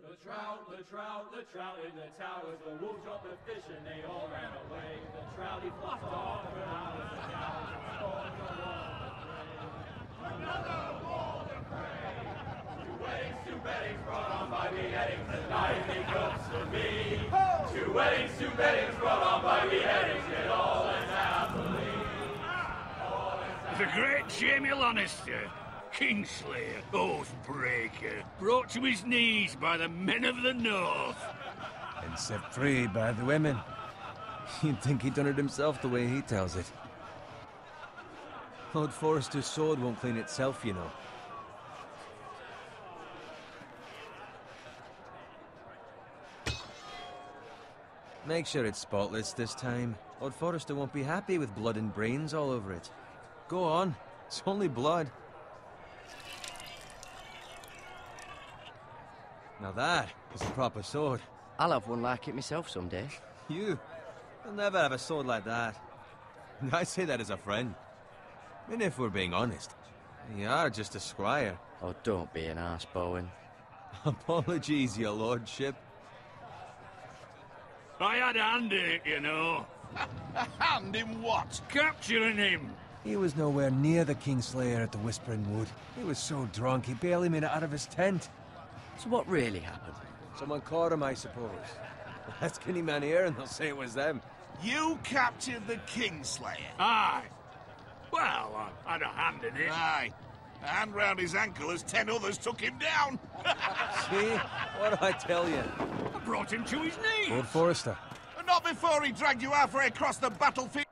The trout in the towers, the wolves dropped the fish and they all ran away. The trout he flopped off, but I was the cow. Another wall to pray. Two weddings brought on by beheadings, and I think of to me. Two weddings brought on by beheadings, yet all is happily. The great Jamie Lannister, Kingslayer, Oathbreaker, brought to his knees by the men of the North. And set free by the women. You'd think he'd done it himself the way he tells it. Lord Forrester's sword won't clean itself, you know. Make sure it's spotless this time. Lord Forrester won't be happy with blood and brains all over it. Go on. It's only blood. Now that is a proper sword. I'll have one like it myself someday. You? You'll never have a sword like that. I say that as a friend. And if we're being honest, you are just a squire. Oh, don't be an arse, Bowen. Apologies, your lordship. I had a hand in it, you know. A hand in what? Capturing him. He was nowhere near the Kingslayer at the Whispering Wood. He was so drunk he barely made it out of his tent. So what really happened? Someone caught him, I suppose. Ask any man here and they'll say it was them. You captured the Kingslayer? Aye. Well, I had a hand in it. Aye. A hand round his ankle as 10 others took him down. See? What did I tell you? I brought him to his knees. Lord Forrester. But not before he dragged you halfway across the battlefield.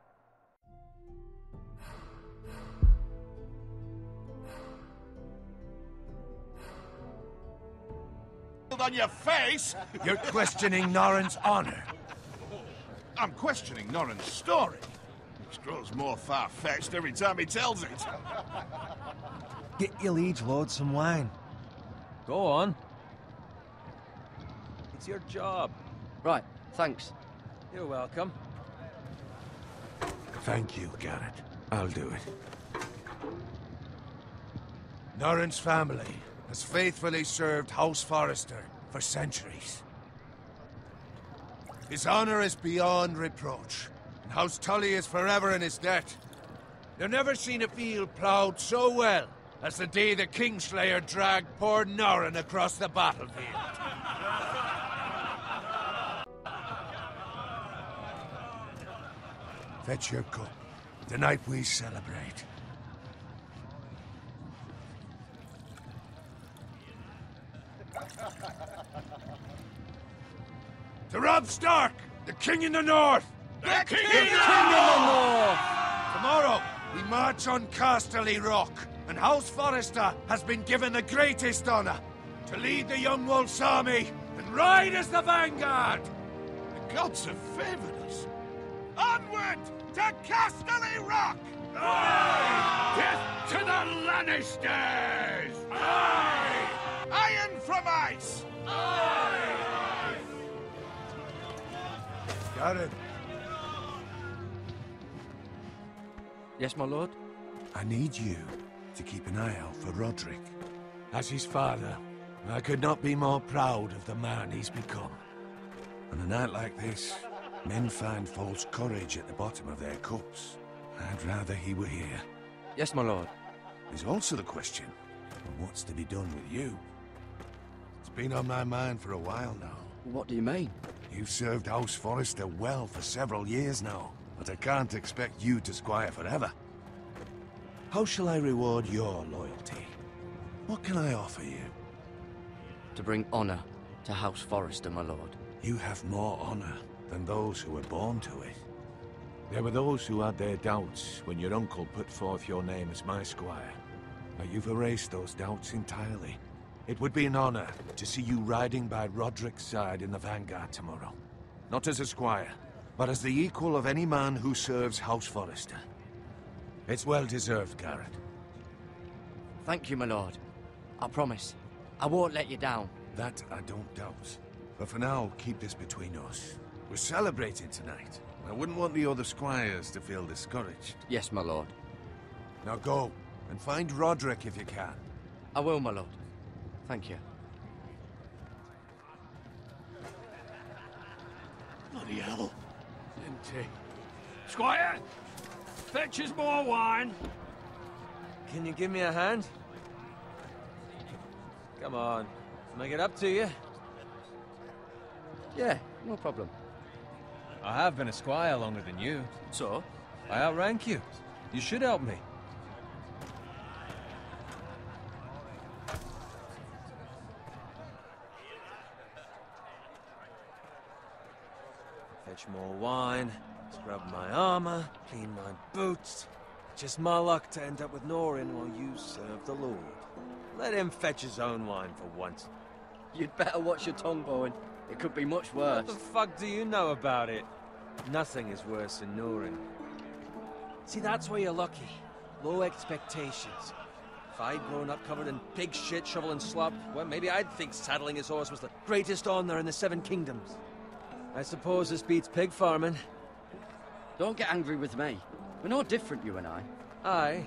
On your face. You're questioning Norrin's honor. I'm questioning Norrin's story, which grows more far-fetched every time he tells it. Get your liege lord some wine. Go on. It's your job. Right, thanks. You're welcome. Thank you, Garrett. I'll do it. Norrin's family has faithfully served House Forrester for centuries. His honor is beyond reproach, and House Tully is forever in his debt. You've never seen a field ploughed so well as the day the Kingslayer dragged poor Norrin across the battlefield. Fetch your cup. Tonight we celebrate. To Robb Stark, the King in the North! The King King in the North! Tomorrow, we march on Casterly Rock, and House Forrester has been given the greatest honor to lead the Young Wolf's army and ride as the vanguard! The gods have favored us. Onward to Casterly Rock! Aye! Death to the Lannisters! Aye! Iron from ice! Aye! Garrett, Yes, my lord? I need you to keep an eye out for Roderick. As his father, I could not be more proud of the man he's become. On a night like this, men find false courage at the bottom of their cups. I'd rather he were here. Yes, my lord. There's also the question of what's to be done with you. It's been on my mind for a while now. What do you mean? You've served House Forrester well for several years now, but I can't expect you to squire forever. How shall I reward your loyalty? What can I offer you? To bring honor to House Forrester, my lord. You have more honor than those who were born to it. There were those who had their doubts when your uncle put forth your name as my squire. But you've erased those doubts entirely. It would be an honor to see you riding by Roderick's side in the vanguard tomorrow. Not as a squire, but as the equal of any man who serves House Forrester. It's well deserved, Garrett. Thank you, my lord. I promise. I won't let you down. That I don't doubt. But for now, keep this between us. We're celebrating tonight. I wouldn't want the other squires to feel discouraged. Yes, my lord. Now go, and find Roderick if you can. I will, my lord. Thank you. Bloody hell. Empty. Squire! Fetch us more wine. Can you give me a hand? Come on. Make it up to you. Yeah, no problem. I have been a squire longer than you. So? I outrank you. You should help me. Fetch more wine, scrub my armor, clean my boots. Just my luck to end up with Norin while you serve the Lord. Let him fetch his own wine for once. You'd better watch your tongue, Bowen. It could be much worse. What the fuck do you know about it? Nothing is worse than Norin. See, that's where you're lucky. Low expectations. If I'd grown up covered in pig shit, shovel and slop, well, maybe I'd think saddling his horse was the greatest honor in the Seven Kingdoms. I suppose this beats pig farming. Don't get angry with me. We're no different, you and I. Aye,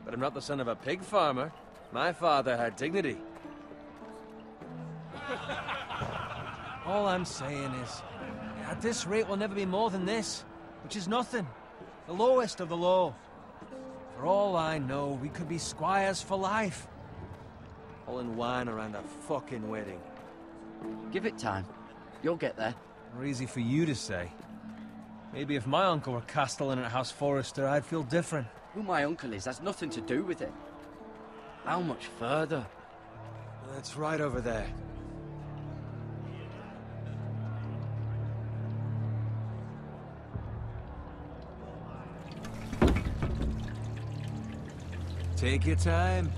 but I'm not the son of a pig farmer. My father had dignity. All I'm saying is, at this rate we'll never be more than this, which is nothing. The lowest of the low. For all I know, we could be squires for life. Pulling wine around a fucking wedding. Give it time. You'll get there. More easy for you to say. Maybe if my uncle were castellan at House Forrester, I'd feel different. Who my uncle is has nothing to do with it. How much further? It's right over there. Take your time.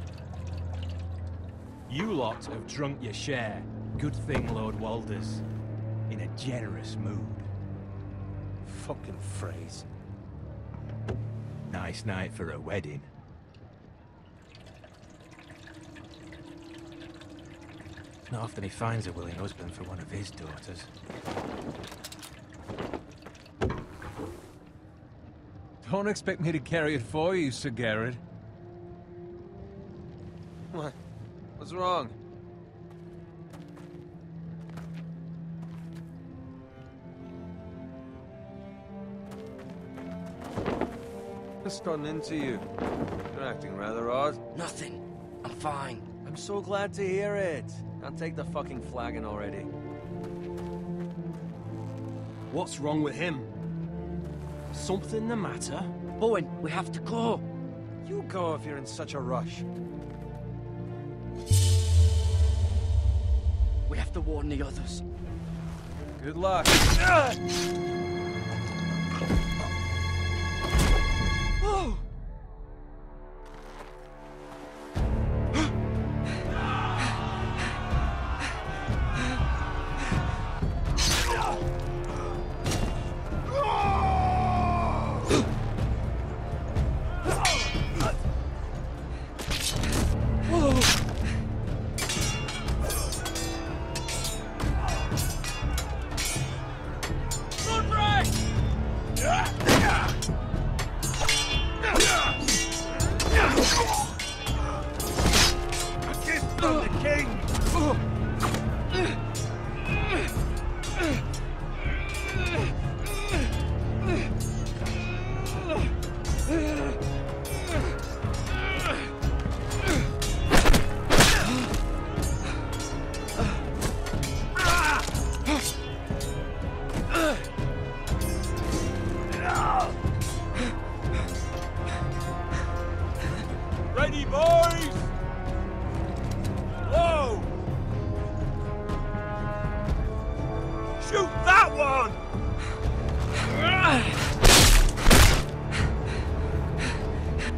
You lot have drunk your share. Good thing Lord Walder's in a generous mood. Fucking phrase. Nice night for a wedding. Not often he finds a willing husband for one of his daughters. Don't expect me to carry it for you, Sir Garrett. What? What's wrong? Just gotten into you. You're acting rather odd. Nothing. I'm fine. I'm so glad to hear it. Can't take the fucking flagon already. What's wrong with him? Something the matter? Bowen, we have to go. You go if you're in such a rush. We have to warn the others. Good luck. Oh! Ready, boys! Whoa! Shoot that one!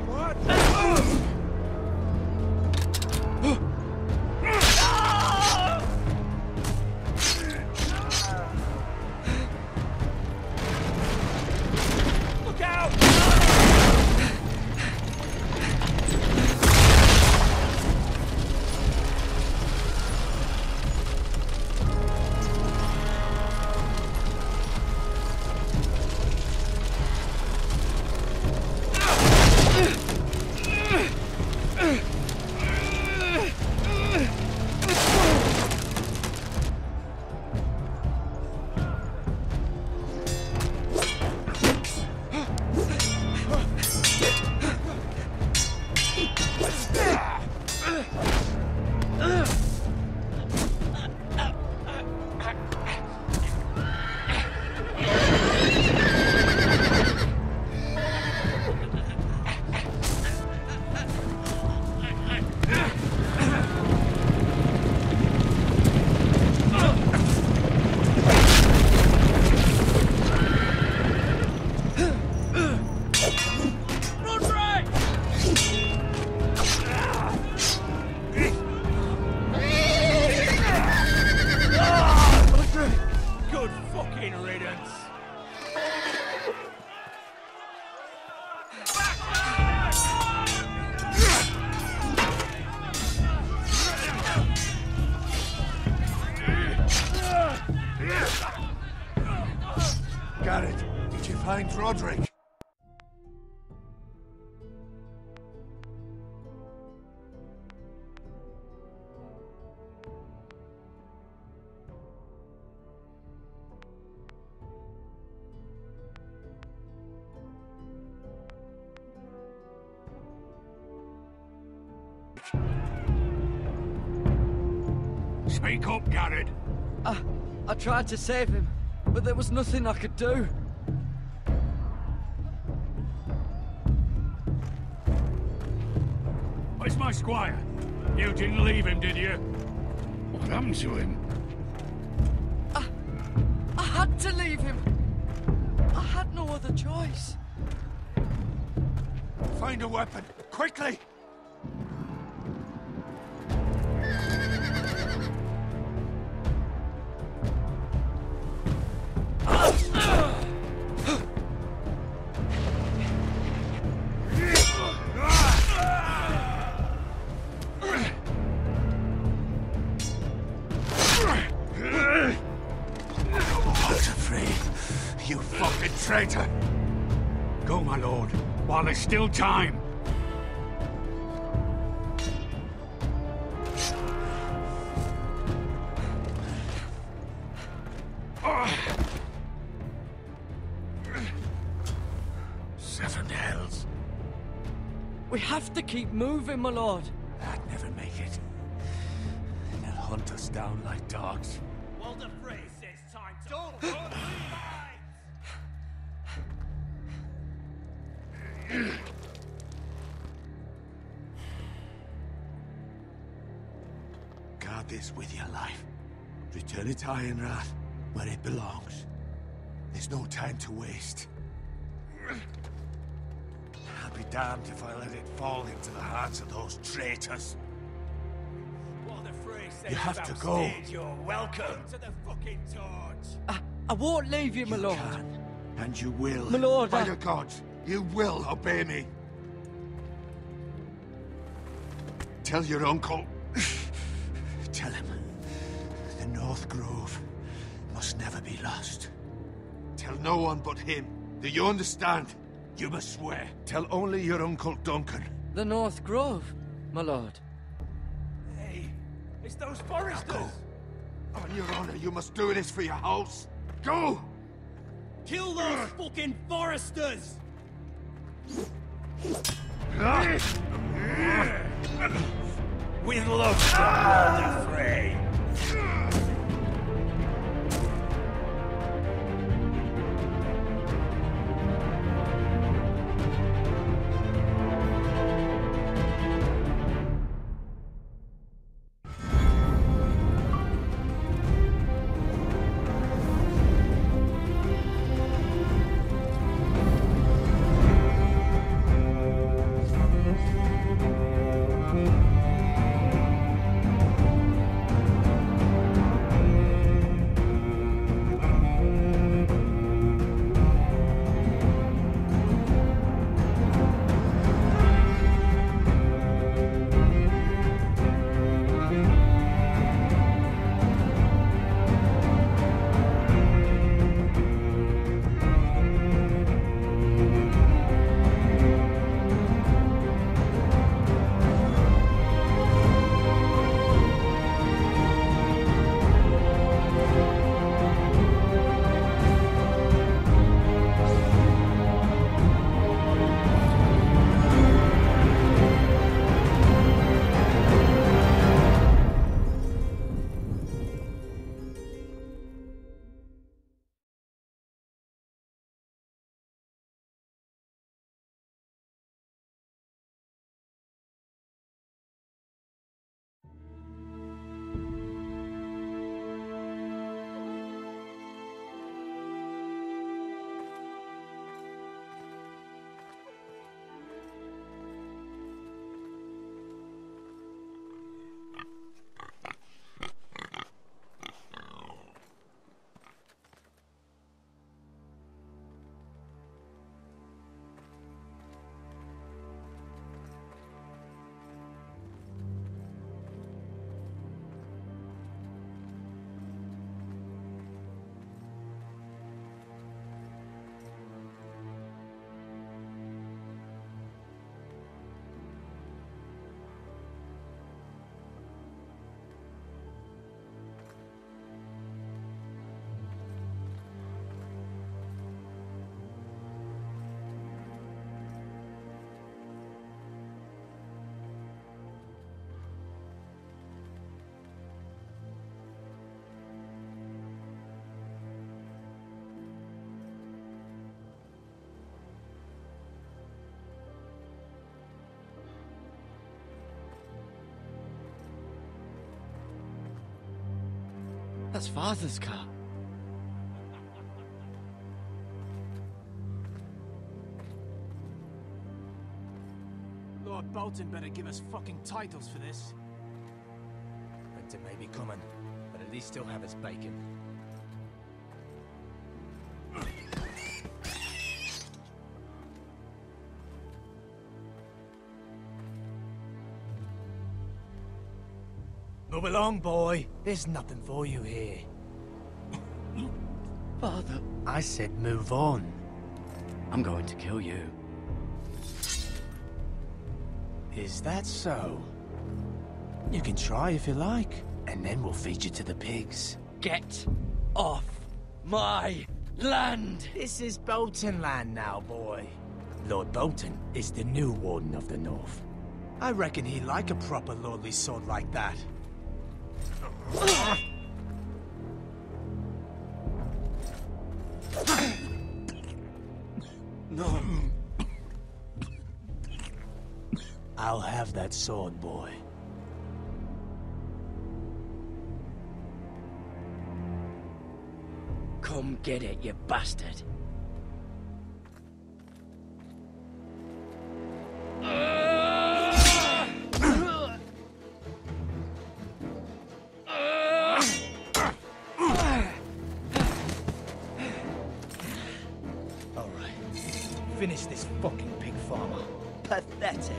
What? Look out! Garrett, did you find Roderick? Speak up, Garrett. I tried to save him, but there was nothing I could do. Where's my squire? You didn't leave him, did you? What happened to him? I had to leave him. I had no other choice. Find a weapon, quickly! You fucking traitor! Go, my lord, while there's still time. Seven hells. We have to keep moving, my lord. I'd never make it. They'll hunt us down like dogs. Walder Frey says time to... Don't run, Guard this with your life. Return it to Ironrath, where it belongs. There's no time to waste. I'll be damned if I let it fall into the hands of those traitors. Walder Frey says You have to go. You're welcome to the fucking torch. I won't leave you, my lord. Can, and you will. My lord, By the gods, you will obey me. Tell your uncle. Tell him, the North Grove must never be lost. Tell no one but him. Do you understand? You must swear. Tell only your Uncle Duncan. The North Grove, my lord. Hey, it's those foresters. Go. On your honor, you must do this for your house. Go! Kill those fucking foresters! With love from Walder Frey. That's Father's car. Lord Bolton better give us fucking titles for this. Winter may be coming, but at least he'll have his bacon. Move along, boy. There's nothing for you here. Father, I said move on. I'm going to kill you. Is that so? You can try if you like, and then we'll feed you to the pigs. Get off my land! This is Bolton land now, boy. Lord Bolton is the new Warden of the North. I reckon he'd like a proper lordly sword like that. No. I'll have that sword, boy. Come get it, you bastard. Alright. Finish this fucking pig farmer. Pathetic.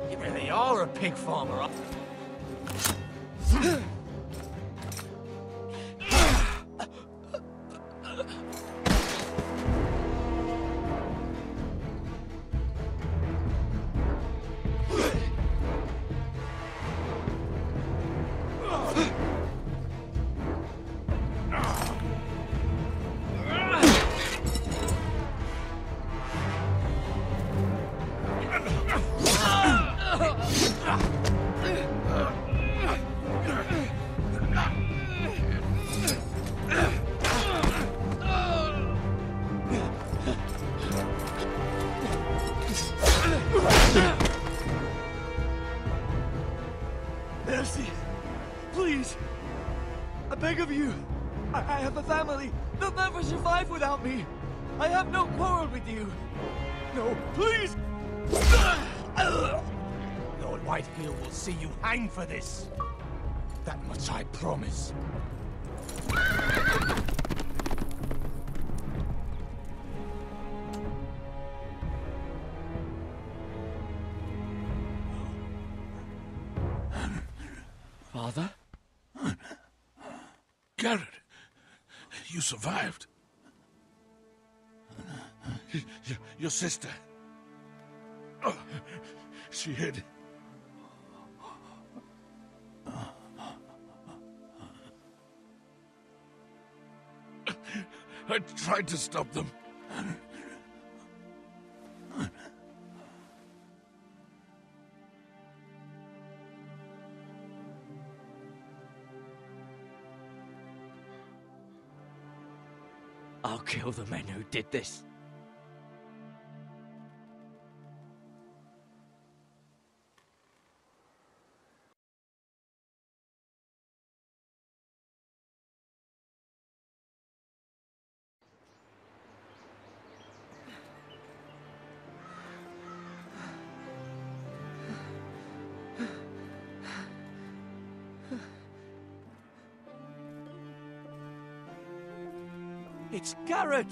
You really are a pig farmer. Mercy! Please! I beg of you! I have a family! They'll never survive without me! I have no quarrel with you! No, please! Lord Whitehill will see you hang for this. That much I promise. Father? Garrett, you survived. Your sister. Oh, she hid. I tried to stop them. I'll kill the men who did this. It's Garrett!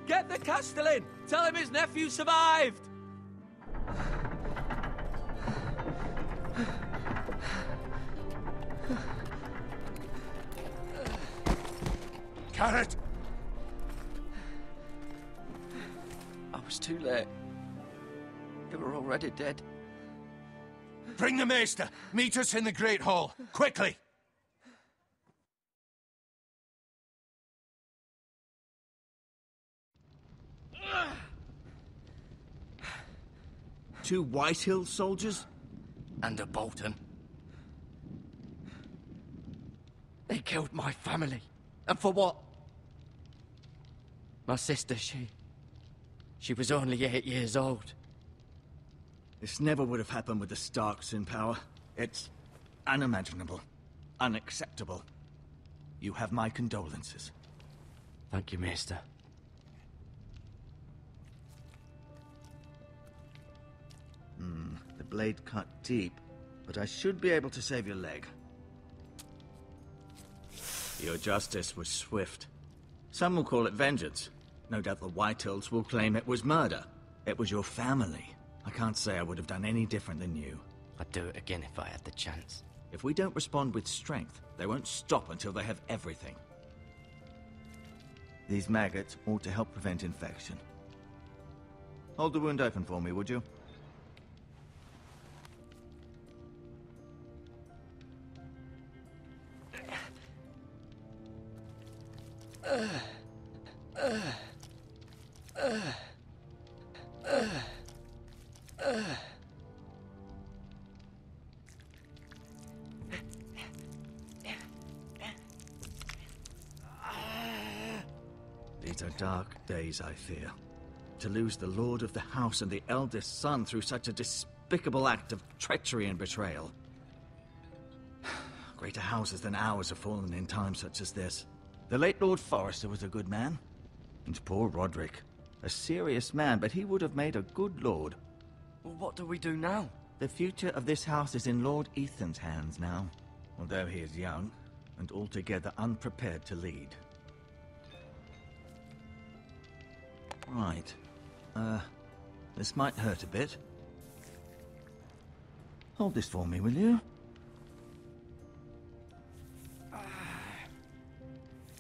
Get the Castellan! Tell him his nephew survived! Garrett! I was too late. They were already dead. Bring the maester! Meet us in the Great Hall! Quickly! Two Whitehill soldiers? And a Bolton. They killed my family. And for what? My sister, she was only 8 years old. This never would have happened with the Starks in power. It's unimaginable. Unacceptable. You have my condolences. Thank you, Maester. The blade cut deep, but I should be able to save your leg. Your justice was swift. Some will call it vengeance. No doubt the Whitehills will claim it was murder. It was your family. I can't say I would have done any different than you. I'd do it again if I had the chance. If we don't respond with strength, they won't stop until they have everything. These maggots ought to help prevent infection. Hold the wound open for me, would you? These are dark days, I fear. To lose the lord of the house and the eldest son through such a despicable act of treachery and betrayal. Greater houses than ours have fallen in times such as this. The late Lord Forrester was a good man. And poor Roderick. A serious man, but he would have made a good lord. Well, what do we do now? The future of this house is in Lord Ethan's hands now. Although he is young, and altogether unprepared to lead. Right. This might hurt a bit. Hold this for me, will you?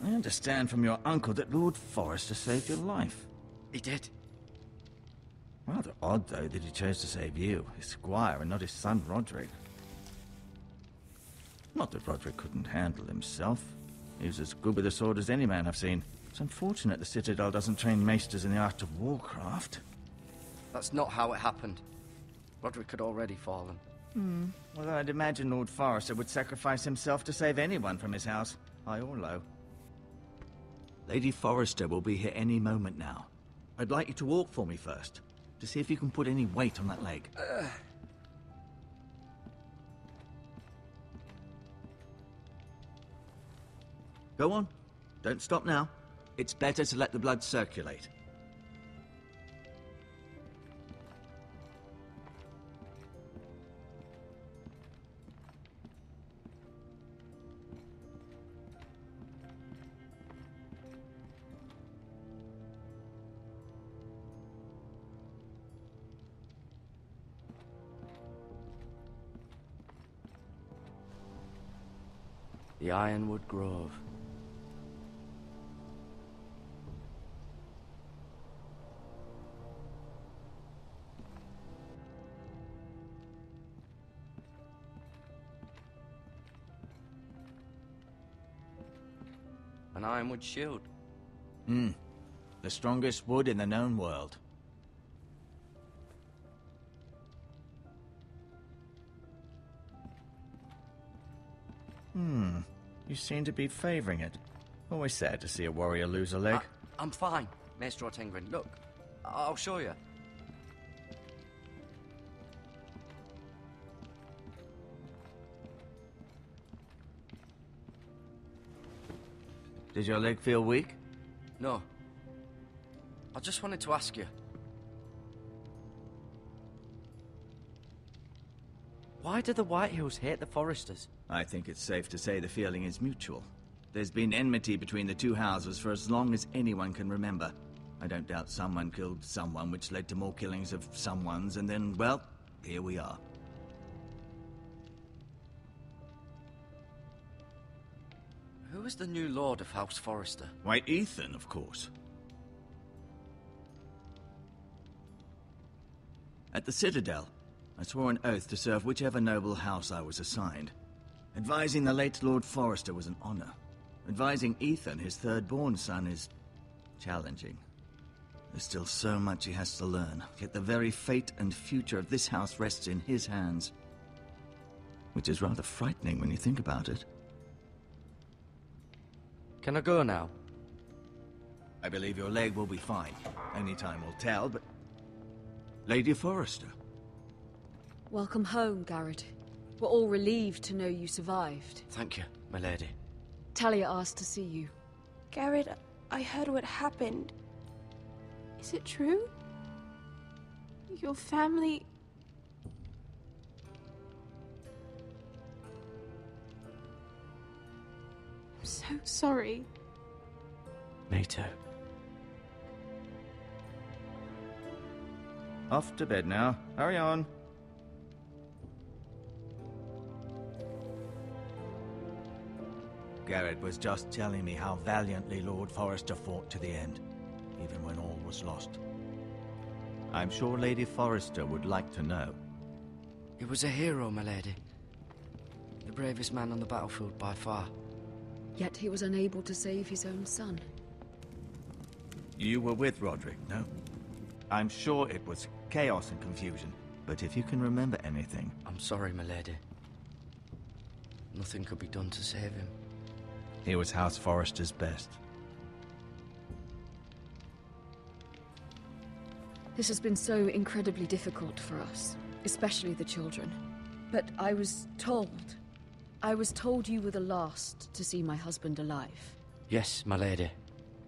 I understand from your uncle that Lord Forrester saved your life. He did. Rather odd, though, that he chose to save you, his squire, and not his son Roderick. Not that Roderick couldn't handle himself. He was as good with a sword as any man I've seen. It's unfortunate the Citadel doesn't train maesters in the art of warcraft. That's not how it happened. Roderick had already fallen. Although I'd imagine Lord Forrester would sacrifice himself to save anyone from his house, high or low. Lady Forrester will be here any moment now. I'd like you to walk for me first, to see if you can put any weight on that leg. Go on. Don't stop now. It's better to let the blood circulate. The Ironwood Grove. An ironwood shield. The strongest wood in the known world. You seem to be favoring it. Always sad to see a warrior lose a leg. I'm fine, Maester Ortengrin. Look, I'll show you. Does your leg feel weak? No. I just wanted to ask you. Why do the Whitehills hate the Forresters? I think it's safe to say the feeling is mutual. There's been enmity between the two houses for as long as anyone can remember. I don't doubt someone killed someone, which led to more killings of someones, and then, well, here we are. Who is the new Lord of House Forrester? Why, Ethan, of course. At the Citadel, I swore an oath to serve whichever noble house I was assigned. Advising the late Lord Forrester was an honor. Advising Ethan, his third-born son, is challenging. There's still so much he has to learn, yet the very fate and future of this house rests in his hands. Which is rather frightening when you think about it. Can I go now? I believe your leg will be fine. Only time will tell, but... Lady Forrester. Welcome home, Garrett. We're all relieved to know you survived. Thank you, my lady. Talia asked to see you. Garrett, I heard what happened. Is it true? Your family... I'm so sorry. Me too. Off to bed now. Hurry on. Garrett was just telling me how valiantly Lord Forrester fought to the end, even when all was lost. I'm sure Lady Forrester would like to know. He was a hero, my lady. The bravest man on the battlefield by far. Yet he was unable to save his own son. You were with Roderick, no? I'm sure it was chaos and confusion, but if you can remember anything... I'm sorry, my lady. Nothing could be done to save him. He was House Forrester's best. This has been so incredibly difficult for us, especially the children. But I was told you were the last to see my husband alive. Yes, my lady.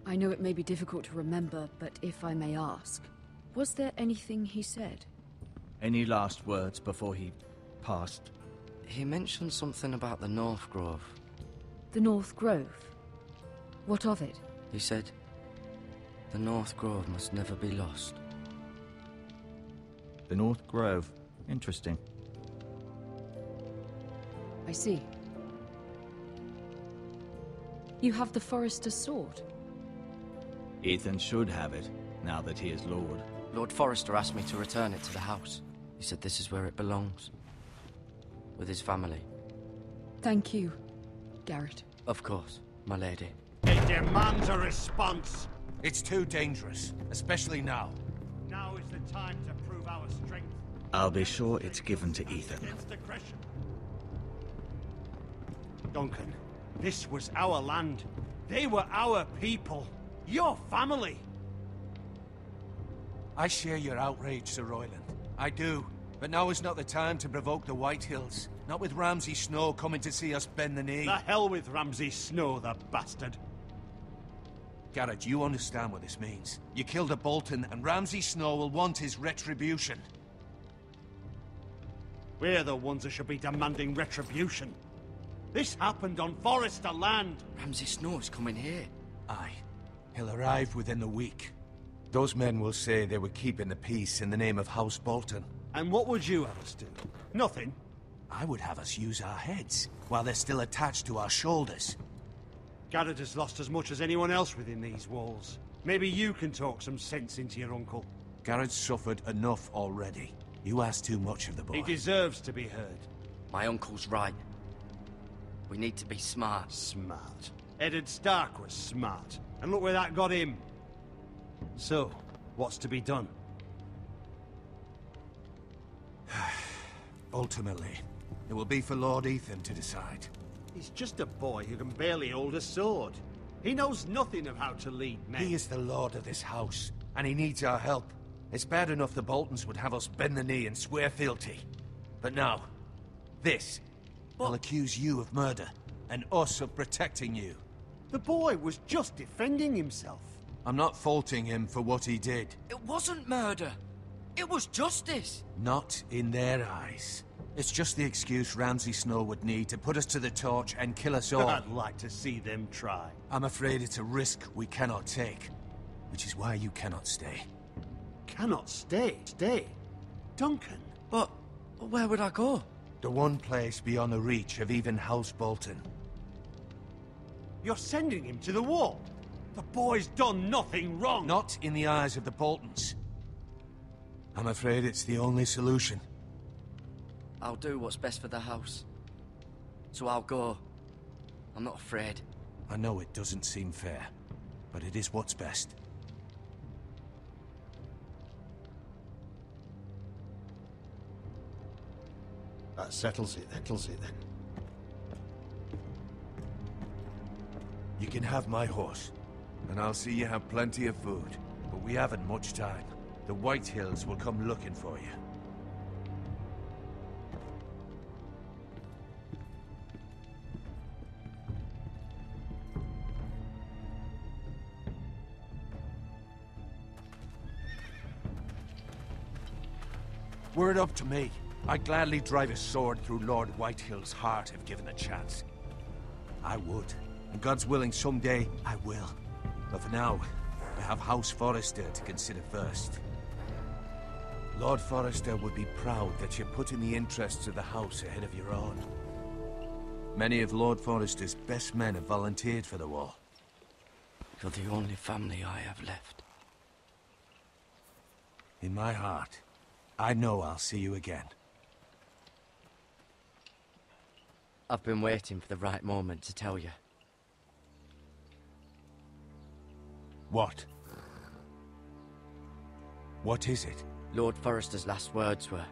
I know it may be difficult to remember, but if I may ask, was there anything he said? Any last words before he passed? He mentioned something about the North Grove. The North Grove? What of it? He said, the North Grove must never be lost. The North Grove. Interesting. I see. You have the Forrester's sword. Ethan should have it, now that he is Lord. Lord Forrester asked me to return it to the house. He said this is where it belongs. With his family. Thank you, Garrett. Of course, my lady. It demands a response. It's too dangerous, especially now. Now is the time to prove our strength. I'll be sure it's given to Ethan. Duncan, this was our land. They were our people. Your family. I share your outrage, Sir Royland. I do. But now is not the time to provoke the Whitehills. Not with Ramsay Snow coming to see us bend the knee. The hell with Ramsay Snow, the bastard. Garrett, you understand what this means. You killed a Bolton, and Ramsay Snow will want his retribution. We're the ones that should be demanding retribution. This happened on Forrester land. Ramsay Snow is coming here. Aye. He'll arrive within the week. Those men will say they were keeping the peace in the name of House Bolton. And what would you have us do? Nothing. I would have us use our heads, while they're still attached to our shoulders. Garrett has lost as much as anyone else within these walls. Maybe you can talk some sense into your uncle. Garrett's suffered enough already. You ask too much of the boy. He deserves to be heard. My uncle's right. We need to be smart. Smart. Eddard Stark was smart. And look where that got him. So, what's to be done? Ultimately, it will be for Lord Ethan to decide. He's just a boy who can barely hold a sword. He knows nothing of how to lead men. He is the lord of this house, and he needs our help. It's bad enough the Boltons would have us bend the knee and swear fealty. But now, this will accuse you of murder, and us of protecting you. The boy was just defending himself. I'm not faulting him for what he did. It wasn't murder. It was justice. Not in their eyes. It's just the excuse Ramsay Snow would need to put us to the torch and kill us all. I'd like to see them try. I'm afraid it's a risk we cannot take, which is why you cannot stay. Cannot stay? Stay? Duncan? But where would I go? The one place beyond the reach of even House Bolton. You're sending him to the wall? The boy's done nothing wrong. Not in the eyes of the Boltons. I'm afraid it's the only solution. I'll do what's best for the house. So I'll go. I'm not afraid. I know it doesn't seem fair, but it is what's best. That settles it then. You can have my horse, and I'll see you have plenty of food. But we haven't much time. The Whitehills will come looking for you. Were it up to me, I'd gladly drive a sword through Lord Whitehill's heart if given the chance. I would. And God's willing, someday I will. But for now, I have House Forrester to consider first. Lord Forrester would be proud that you're putting the interests of the house ahead of your own. Many of Lord Forrester's best men have volunteered for the war. You're the only family I have left. In my heart, I know I'll see you again. I've been waiting for the right moment to tell you. What? What is it? Lord Forrester's last words were,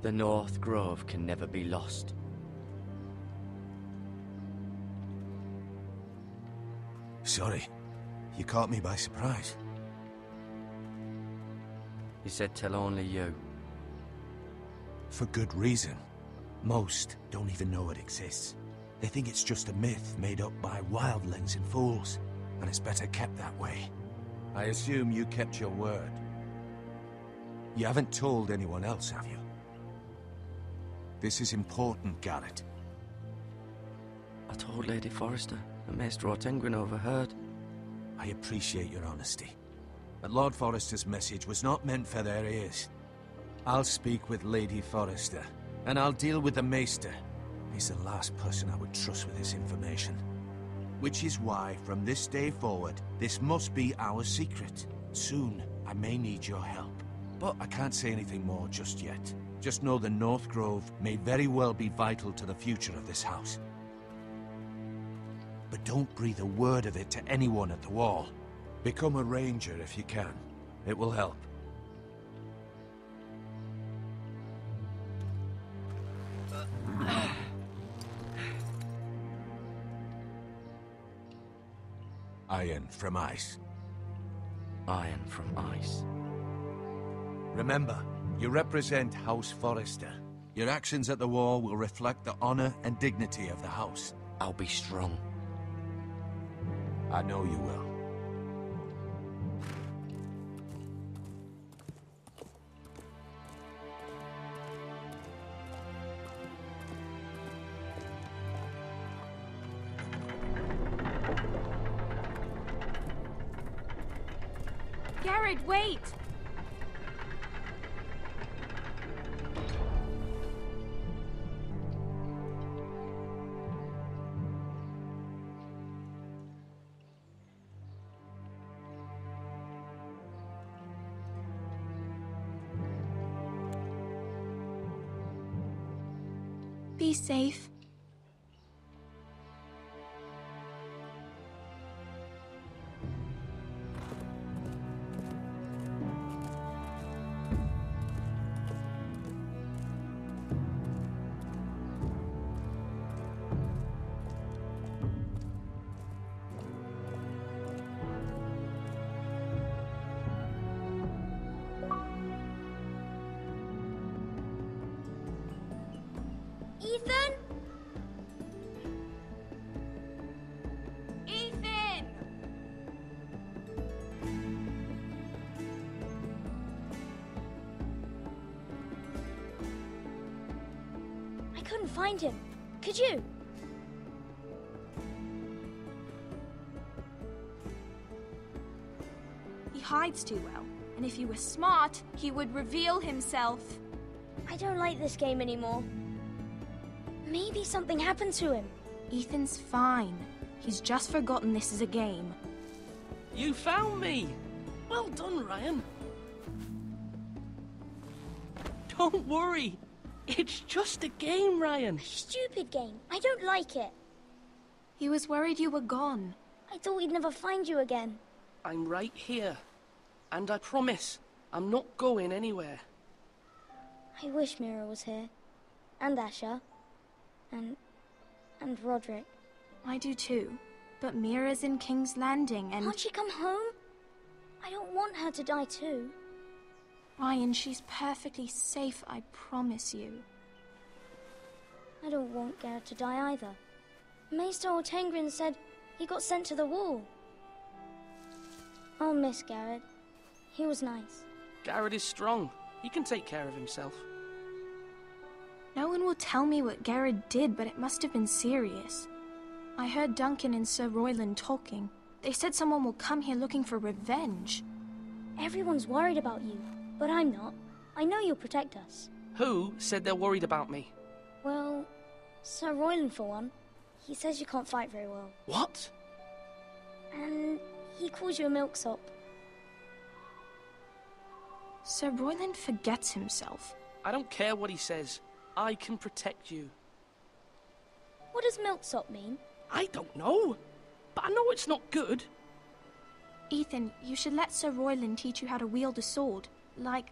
"The North Grove can never be lost." Sorry. You caught me by surprise. He said tell only you. For good reason. Most don't even know it exists. They think it's just a myth made up by wildlings and fools, and it's better kept that way. I assume you kept your word. You haven't told anyone else, have you? This is important, Garrett. I told Lady Forrester, and Maester Ortengryn overheard. I appreciate your honesty. But Lord Forrester's message was not meant for their ears. I'll speak with Lady Forrester, and I'll deal with the Maester. He's the last person I would trust with this information. Which is why, from this day forward, this must be our secret. Soon, I may need your help. But I can't say anything more just yet. Just know the North Grove may very well be vital to the future of this house. But don't breathe a word of it to anyone at the wall. Become a ranger if you can. It will help. Iron from ice. Iron from ice. Remember, you represent House Forrester. Your actions at the war will reflect the honor and dignity of the house. I'll be strong. I know you will. Garrett, wait! Be safe. Ethan? Ethan! I couldn't find him. Could you? He hides too well, and if he were smart, he would reveal himself. I don't like this game anymore. Maybe something happened to him. Ethan's fine. He's just forgotten this is a game. You found me! Well done, Ryan. Don't worry. It's just a game, Ryan. Stupid game. I don't like it. He was worried you were gone. I thought we'd never find you again. I'm right here. And I promise, I'm not going anywhere. I wish Mira was here. And Asher. And Roderick. I do too. But Mira's in King's Landing and... Can't she come home? I don't want her to die too. Ryan, she's perfectly safe, I promise you. I don't want Garrett to die either. Maester Ortengryn said he got sent to the wall. I'll miss Garrett. He was nice. Garrett is strong. He can take care of himself. No one will tell me what Garrett did, but it must have been serious. I heard Duncan and Sir Royland talking. They said someone will come here looking for revenge. Everyone's worried about you, but I'm not. I know you'll protect us. Who said they're worried about me? Well, Sir Royland for one. He says you can't fight very well. What? And he calls you a milksop. Sir Royland forgets himself. I don't care what he says. I can protect you. What does milksop mean? I don't know, but I know it's not good. Ethan, you should let Sir Royland teach you how to wield a sword. Like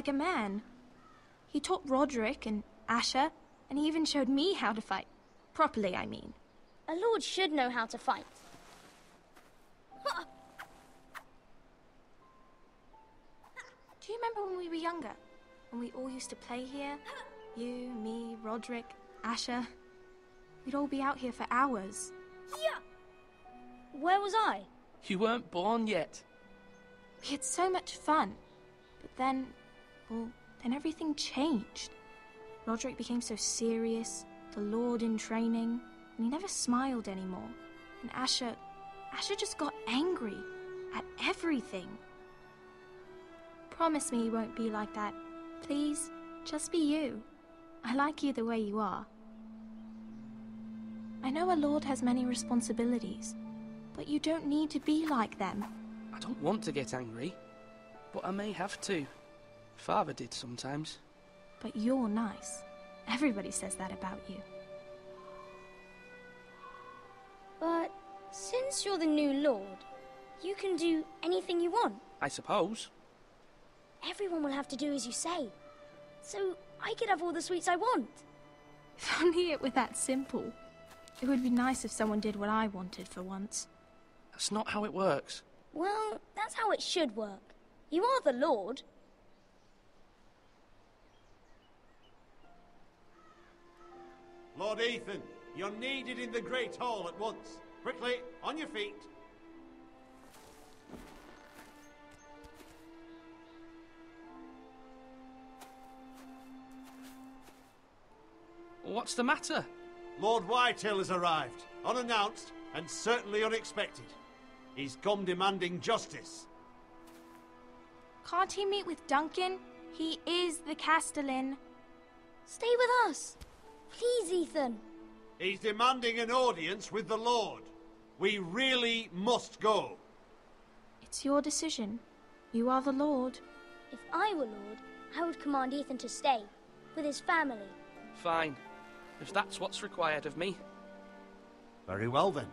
a man. He taught Roderick and Asher, and he even showed me how to fight. Properly, I mean. A lord should know how to fight. Do you remember when we were younger? When we all used to play here? You, me, Roderick, Asher. We'd all be out here for hours. Yeah! Where was I? You weren't born yet. We had so much fun. But then, well, then everything changed. Roderick became so serious, the Lord in training, and he never smiled anymore. And Asher just got angry at everything. Promise me you won't be like that. Please, just be you. I like you the way you are. I know a lord has many responsibilities, but you don't need to be like them. I don't want to get angry, but I may have to. Father did sometimes. But you're nice. Everybody says that about you. But since you're the new lord, you can do anything you want. I suppose. Everyone will have to do as you say. So I could have all the sweets I want. If only it were that simple. It would be nice if someone did what I wanted for once. That's not how it works. Well, that's how it should work. You are the lord. Lord Ethan, you're needed in the Great Hall at once. Quickly, on your feet. What's the matter? Lord Whitetail has arrived, unannounced and certainly unexpected. He's come demanding justice. Can't he meet with Duncan? He is the Castellan. Stay with us. Please, Ethan. He's demanding an audience with the Lord. We really must go. It's your decision. You are the Lord. If I were Lord, I would command Ethan to stay, with his family. Fine. If that's what's required of me. Very well then.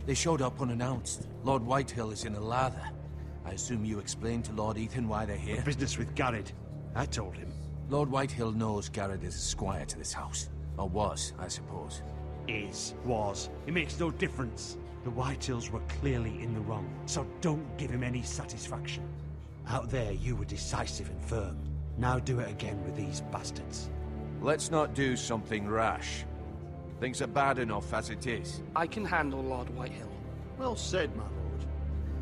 They showed up unannounced. Lord Whitehill is in a lather. I assume you explained to Lord Ethan why they're here? Business with Garrett. I told him. Lord Whitehill knows Garrett is a squire to this house. Or was, I suppose. Was. It makes no difference. The Whitehills were clearly in the wrong, so don't give him any satisfaction. Out there, you were decisive and firm. Now do it again with these bastards. Let's not do something rash. Things are bad enough as it is. I can handle Lord Whitehill. Well said, my lord.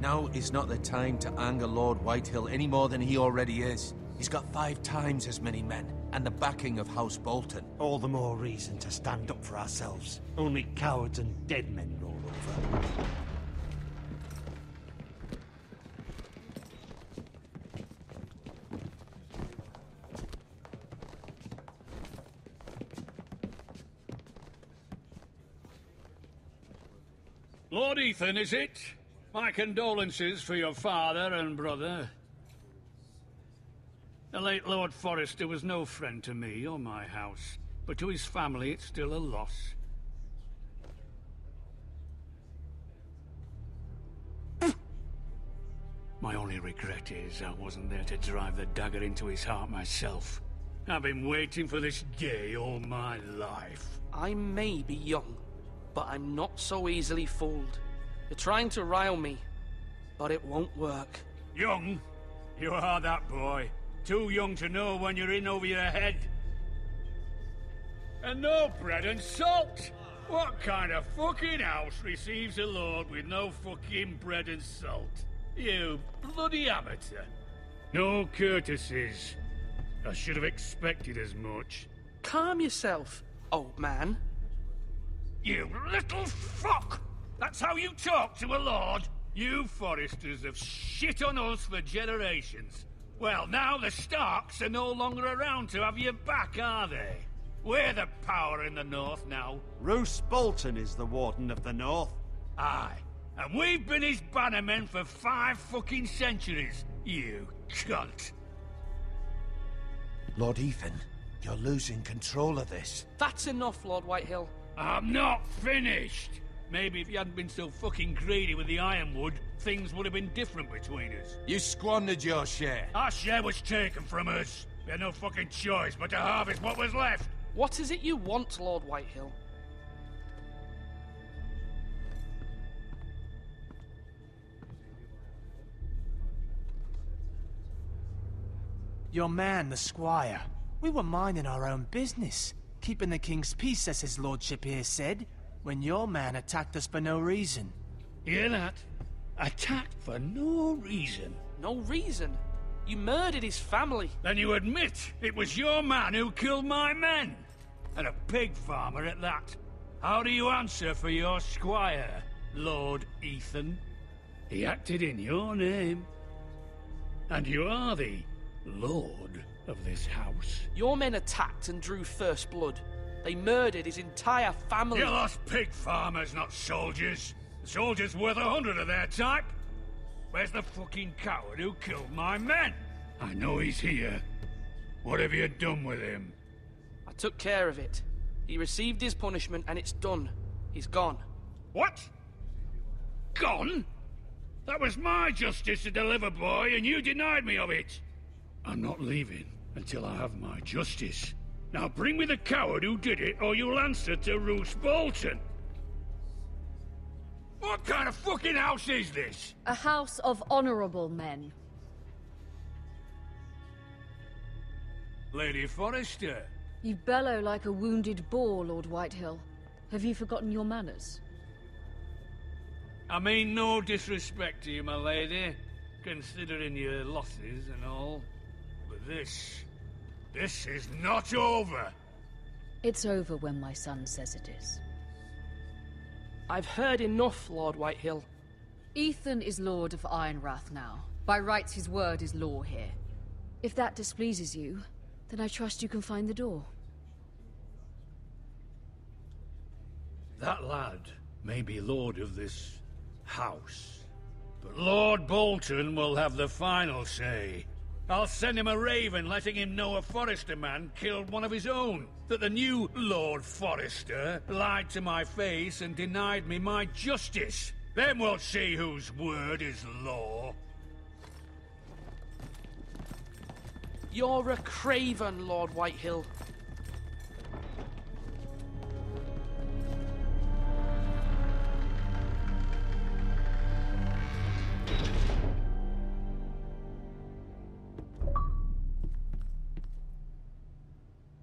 Now is not the time to anger Lord Whitehill any more than he already is. He's got 5 times as many men, and the backing of House Bolton. All the more reason to stand up for ourselves. Only cowards and dead men roll over. Lord Ethan, is it? My condolences for your father and brother. The late Lord Forrester was no friend to me or my house, but to his family it's still a loss. My only regret is I wasn't there to drive the dagger into his heart myself. I've been waiting for this day all my life. I may be young, but I'm not so easily fooled. You're trying to rile me, but it won't work. Young? You are that boy. Too young to know when you're in over your head. And no bread and salt! What kind of fucking house receives a lord with no fucking bread and salt? You bloody amateur. No courtesies. I should have expected as much. Calm yourself, old man. You little fuck! That's how you talk to a lord? You Forresters have shit on us for generations. Well, now the Starks are no longer around to have your back, are they? We're the power in the north now. Roose Bolton is the Warden of the North. Aye. And we've been his bannermen for 5 fucking centuries, you cunt. Lord Ethan, you're losing control of this. That's enough, Lord Whitehill. I'm not finished. Maybe if you hadn't been so fucking greedy with the ironwood, things would have been different between us. You squandered your share. Our share was taken from us. We had no fucking choice but to harvest what was left. What is it you want, Lord Whitehill? Your man, the squire. We were minding our own business, keeping the king's peace, as his lordship here said, when your man attacked us for no reason. Hear that? Attacked for no reason. No reason? You murdered his family. Then you admit it was your man who killed my men. And a pig farmer at that. How do you answer for your squire, Lord Ethan? He acted in your name. And you are the lord of this house. Your men attacked and drew first blood. They murdered his entire family. You lost pig farmers, not soldiers. The soldiers worth 100 of their type. Where's the fucking coward who killed my men? I know he's here. What have you done with him? I took care of it. He received his punishment and it's done. He's gone. What? Gone? That was my justice to deliver, boy, and you denied me of it. I'm not leaving until I have my justice. Now bring me the coward who did it, or you'll answer to Roose Bolton. What kind of fucking house is this? A house of honorable men. Lady Forrester. You bellow like a wounded boar, Lord Whitehill. Have you forgotten your manners? I mean no disrespect to you, my lady, considering your losses and all. But this is not over. It's over when my son says it is. I've heard enough, Lord Whitehill. Ethan is Lord of Ironrath now. By rights, his word is law here. If that displeases you, then I trust you can find the door. That lad may be lord of this house, but Lord Bolton will have the final say. I'll send him a raven letting him know a Forrester man killed one of his own. That the new Lord Forrester lied to my face and denied me my justice. Then we'll see whose word is law. You're a craven, Lord Whitehill.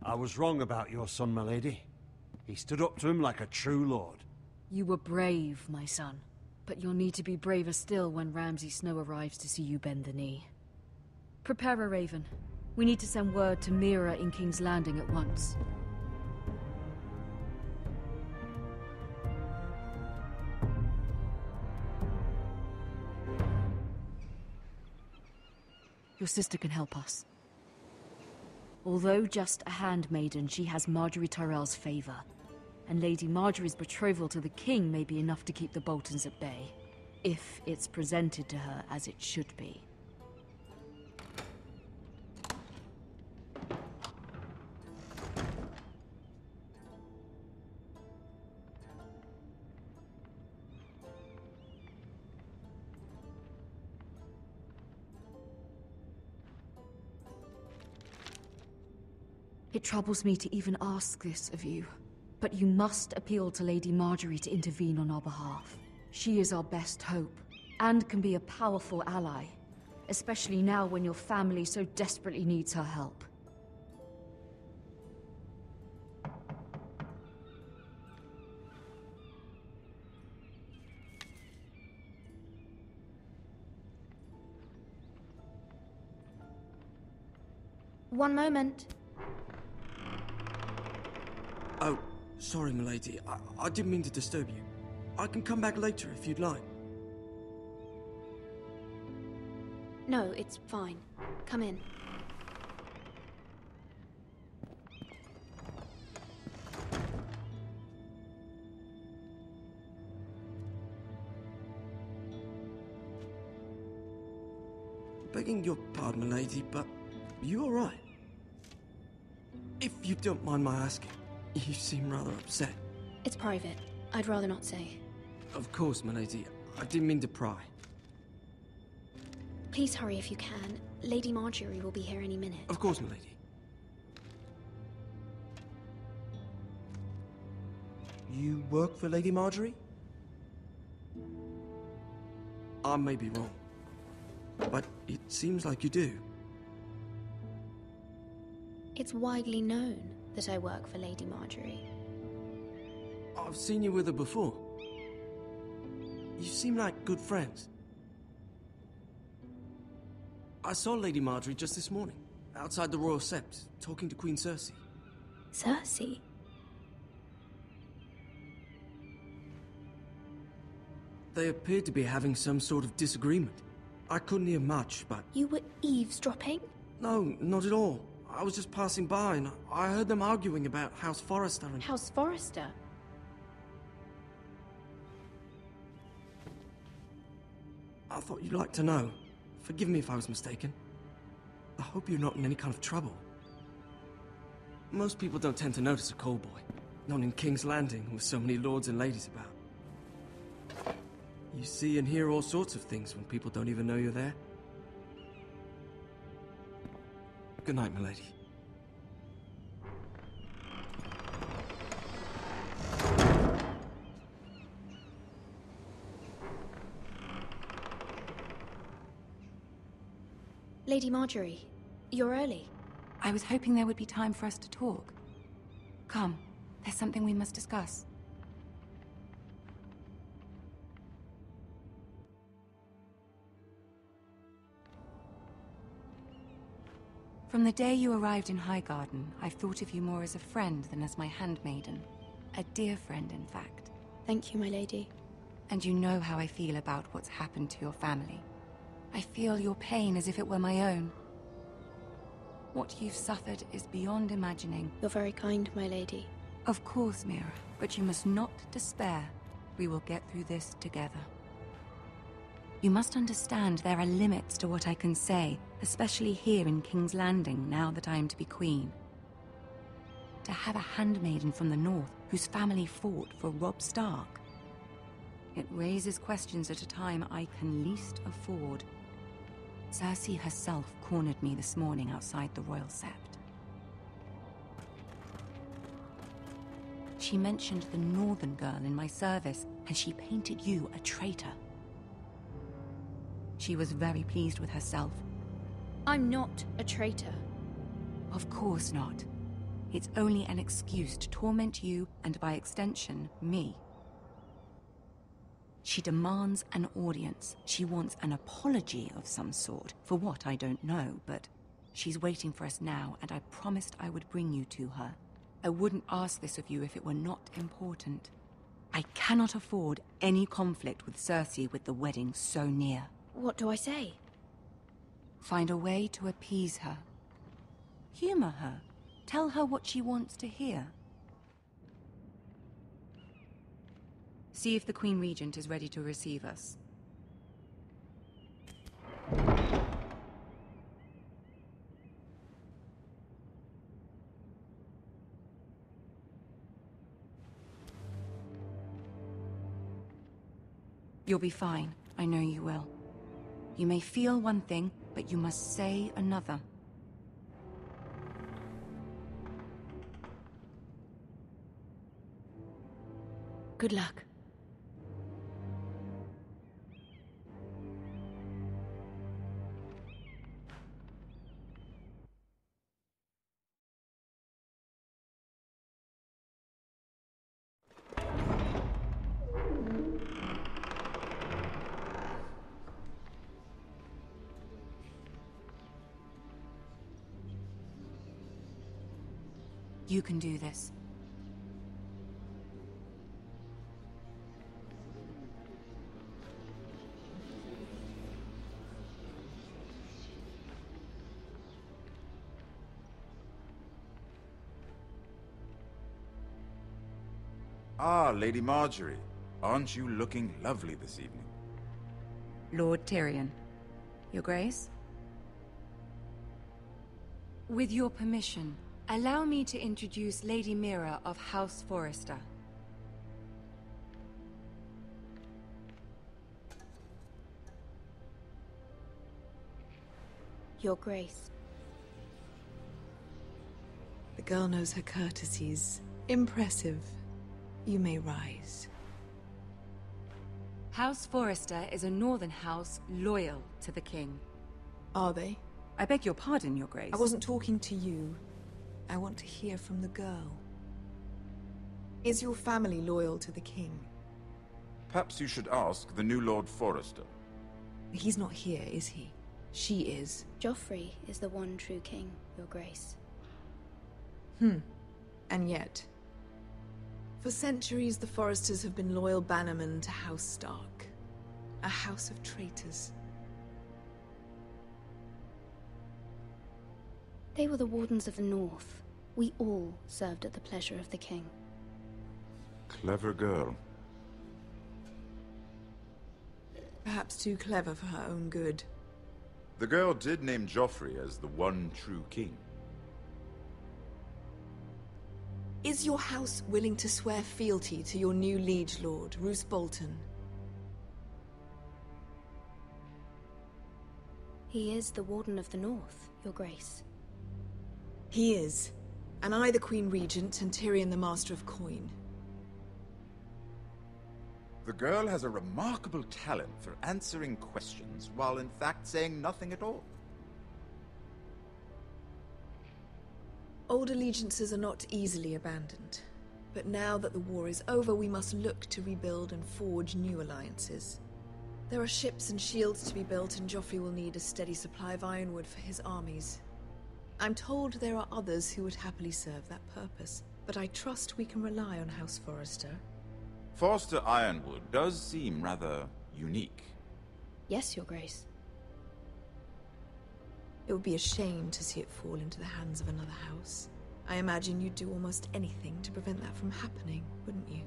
I was wrong about your son, my lady. He stood up to him like a true lord. You were brave, my son. But you'll need to be braver still when Ramsay Snow arrives to see you bend the knee. Prepare a raven. We need to send word to Mira in King's Landing at once. Your sister can help us. Although just a handmaiden, she has Marjorie Tyrell's favor. And Lady Marjorie's betrothal to the king may be enough to keep the Boltons at bay. If it's presented to her as it should be. It troubles me to even ask this of you, but you must appeal to Lady Marjorie to intervene on our behalf. She is our best hope, and can be a powerful ally, especially now when your family so desperately needs her help. One moment. Oh, sorry, milady. I didn't mean to disturb you. I can come back later if you'd like. No, it's fine. Come in. Begging your pardon, milady, but you all right? If you don't mind my asking, you seem rather upset. It's private. I'd rather not say. Of course, milady. I didn't mean to pry. Please hurry if you can. Lady Marjorie will be here any minute. Of course, milady. You work for Lady Marjorie? I may be wrong, but it seems like you do. It's widely known that I work for Lady Marjorie. I've seen you with her before. You seem like good friends. I saw Lady Marjorie just this morning, outside the Royal Sept, talking to Queen Cersei. Cersei? They appeared to be having some sort of disagreement. I couldn't hear much, but... You were eavesdropping? No, not at all. I was just passing by and I heard them arguing about House Forrester and... House Forrester? I thought you'd like to know. Forgive me if I was mistaken. I hope you're not in any kind of trouble. Most people don't tend to notice a call boy. Not in King's Landing with so many lords and ladies about. You see and hear all sorts of things when people don't even know you're there. Good night, milady. Lady Marjorie, you're early. I was hoping there would be time for us to talk. Come, there's something we must discuss. From the day you arrived in Highgarden, I've thought of you more as a friend than as my handmaiden. A dear friend, in fact. Thank you, my lady. And you know how I feel about what's happened to your family. I feel your pain as if it were my own. What you've suffered is beyond imagining. You're very kind, my lady. Of course, Mira, but you must not despair. We will get through this together. You must understand there are limits to what I can say, especially here in King's Landing, now that I am to be queen. to have a handmaiden from the north whose family fought for Robb Stark? It raises questions at a time I can least afford. Cersei herself cornered me this morning outside the Royal Sept. She mentioned the northern girl in my service, and she painted you a traitor. She was very pleased with herself. I'm not a traitor. Of course not. It's only an excuse to torment you, and by extension, me. She demands an audience. She wants an apology of some sort. For what, I don't know, but she's waiting for us now, and I promised I would bring you to her. I wouldn't ask this of you if it were not important. I cannot afford any conflict with Cersei with the wedding so near. What do I say? Find a way to appease her. Humor her. Tell her what she wants to hear. See if the Queen Regent is ready to receive us. You'll be fine. I know you will. You may feel one thing, but you must say another. Good luck. You can do this. Ah, Lady Marjorie. Aren't you looking lovely this evening? Lord Tyrion. Your Grace? With your permission, allow me to introduce Lady Mira of House Forrester. Your Grace. The girl knows her courtesies. Impressive. You may rise. House Forrester is a northern house loyal to the king. Are they? I beg your pardon, Your Grace. I wasn't talking to you. I want to hear from the girl. Is your family loyal to the king? Perhaps you should ask the new Lord Forrester. He's not here, is he? She is. Joffrey is the one true king, Your Grace. And yet... For centuries, the Forresters have been loyal bannermen to House Stark. A house of traitors. They were the Wardens of the North. We all served at the pleasure of the king. Clever girl. Perhaps too clever for her own good. The girl did name Joffrey as the one true king. Is your house willing to swear fealty to your new liege lord, Roose Bolton? He is the Warden of the North, Your Grace. He is. And I the Queen Regent and Tyrion the Master of Coin. The girl has a remarkable talent for answering questions while in fact saying nothing at all. Old allegiances are not easily abandoned. But now that the war is over, we must look to rebuild and forge new alliances. There are ships and shields to be built, and Joffrey will need a steady supply of ironwood for his armies. I'm told there are others who would happily serve that purpose, but I trust we can rely on House Forrester. Forster Ironwood does seem rather unique. Yes, Your Grace. It would be a shame to see it fall into the hands of another house. I imagine you'd do almost anything to prevent that from happening, wouldn't you?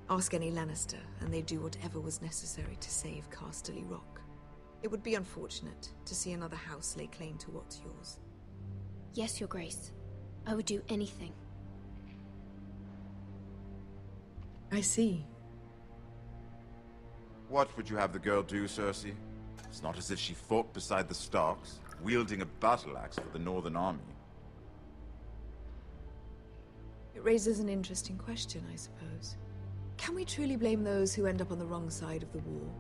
Ask any Lannister, and they'd do whatever was necessary to save Casterly Rock. It would be unfortunate to see another house lay claim to what's yours. Yes, Your Grace. I would do anything. I see. What would you have the girl do, Cersei? It's not as if she fought beside the Starks, wielding a battle axe for the Northern Army. It raises an interesting question, I suppose. Can we truly blame those who end up on the wrong side of the war?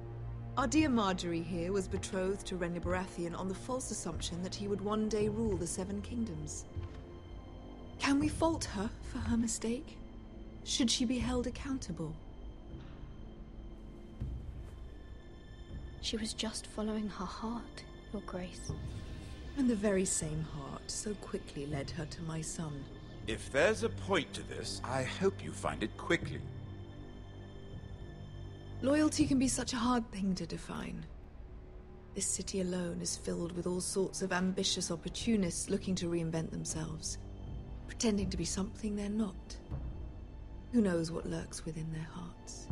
Our dear Marjorie here was betrothed to Renly Baratheon on the false assumption that he would one day rule the Seven Kingdoms. Can we fault her for her mistake? Should she be held accountable? She was just following her heart, Your Grace. And the very same heart so quickly led her to my son. If there's a point to this, I hope you find it quickly. Loyalty can be such a hard thing to define. This city alone is filled with all sorts of ambitious opportunists looking to reinvent themselves, pretending to be something they're not. Who knows what lurks within their hearts?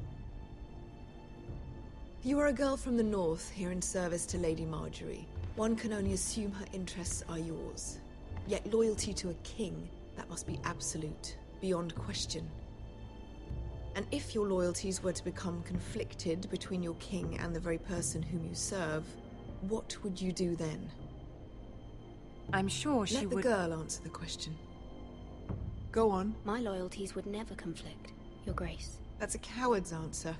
You are a girl from the north, here in service to Lady Marjorie. One can only assume her interests are yours. Yet loyalty to a king, that must be absolute, beyond question. And if your loyalties were to become conflicted between your king and the very person whom you serve, what would you do then? I'm sure she would... Let the girl answer the question. Go on. My loyalties would never conflict, Your Grace. That's a coward's answer.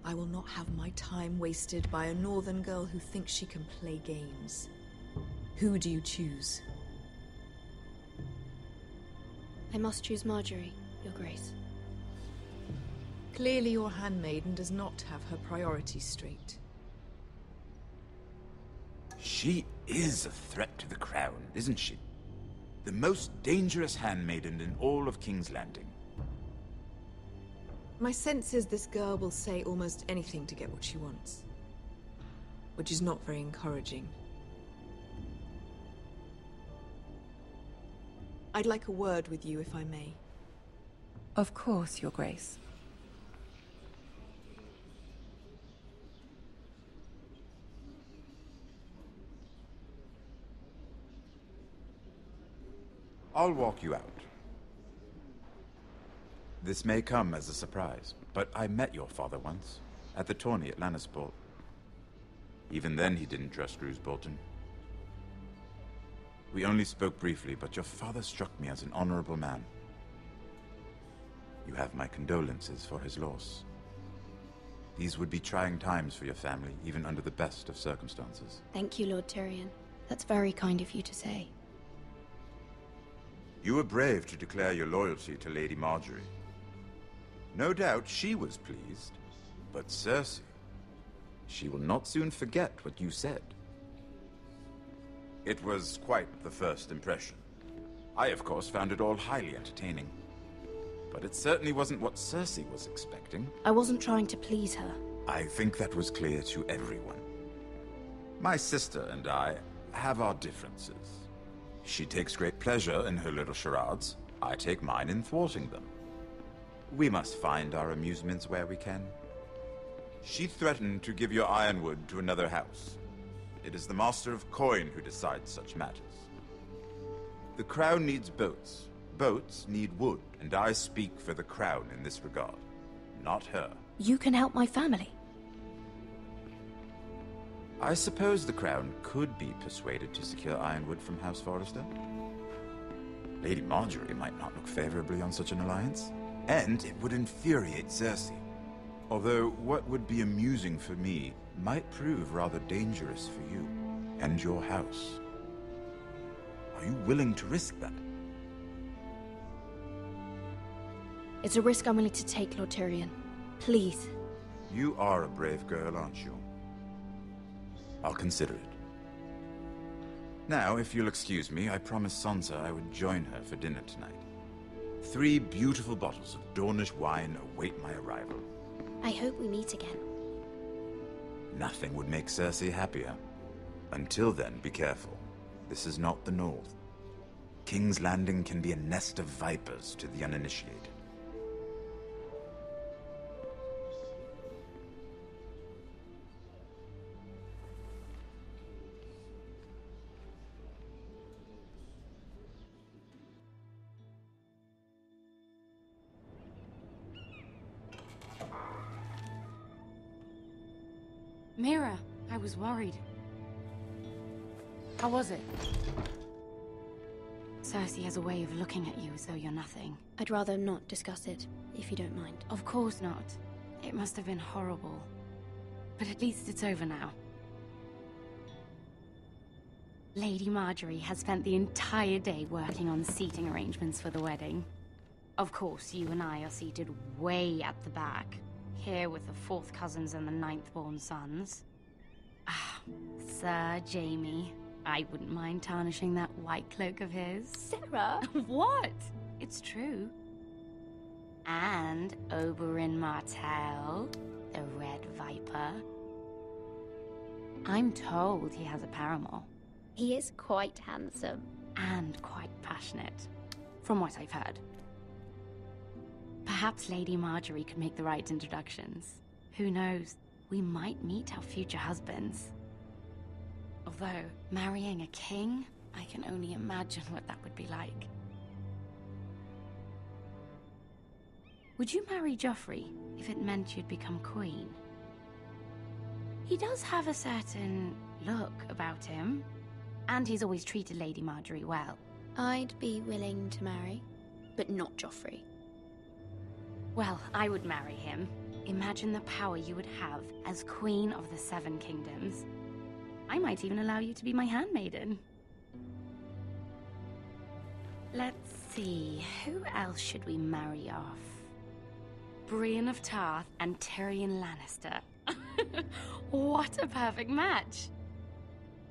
I will not have my time wasted by a northern girl who thinks she can play games. Who do you choose? I must choose Marjorie, Your Grace. Clearly your handmaiden does not have her priorities straight. She is a threat to the crown, isn't she? The most dangerous handmaiden in all of King's Landing. My sense is this girl will say almost anything to get what she wants. Which is not very encouraging. I'd like a word with you, if I may. Of course, Your Grace. I'll walk you out. This may come as a surprise, but I met your father once, at the tourney at Lannisport. Even then he didn't trust Roose Bolton. We only spoke briefly, but your father struck me as an honorable man. You have my condolences for his loss. These would be trying times for your family, even under the best of circumstances. Thank you, Lord Tyrion. That's very kind of you to say. You were brave to declare your loyalty to Lady Marjorie. No doubt she was pleased, but Cersei, she will not soon forget what you said. It was quite the first impression. I, of course, found it all highly entertaining. But it certainly wasn't what Cersei was expecting. I wasn't trying to please her. I think that was clear to everyone. My sister and I have our differences. She takes great pleasure in her little charades. I take mine in thwarting them. We must find our amusements where we can. She threatened to give your ironwood to another house. It is the Master of Coin who decides such matters. The Crown needs boats. Boats need wood, and I speak for the Crown in this regard, not her. You can help my family. I suppose the Crown could be persuaded to secure ironwood from House Forrester. Lady Marjorie might not look favorably on such an alliance, and it would infuriate Cersei. Although what would be amusing for me might prove rather dangerous for you and your house. Are you willing to risk that? It's a risk I'm willing to take, Lord Tyrion. Please. You are a brave girl, aren't you? I'll consider it. Now, if you'll excuse me, I promised Sansa I would join her for dinner tonight. 3 beautiful bottles of Dornish wine await my arrival. I hope we meet again. Nothing would make Cersei happier. Until then, be careful. This is not the North. King's Landing can be a nest of vipers to the uninitiated. Mira, I was worried. How was it? Cersei has a way of looking at you as though you're nothing. I'd rather not discuss it, if you don't mind. Of course not. It must have been horrible. But at least it's over now. Lady Marjorie has spent the entire day working on seating arrangements for the wedding. Of course, you and I are seated way at the back, here with the 4th cousins and the 9th-born sons. Ah, Sir Jaime. I wouldn't mind tarnishing that white cloak of his. Sarah! What? It's true. And Oberyn Martell, the Red Viper. I'm told he has a paramour. He is quite handsome. And quite passionate, from what I've heard. Perhaps Lady Marjorie could make the right introductions. Who knows? We might meet our future husbands. Although, marrying a king, I can only imagine what that would be like. Would you marry Joffrey if it meant you'd become queen? He does have a certain look about him, and he's always treated Lady Marjorie well. I'd be willing to marry, but not Joffrey. Well, I would marry him. Imagine the power you would have as Queen of the Seven Kingdoms. I might even allow you to be my handmaiden. Let's see, who else should we marry off? Brienne of Tarth and Tyrion Lannister. What a perfect match!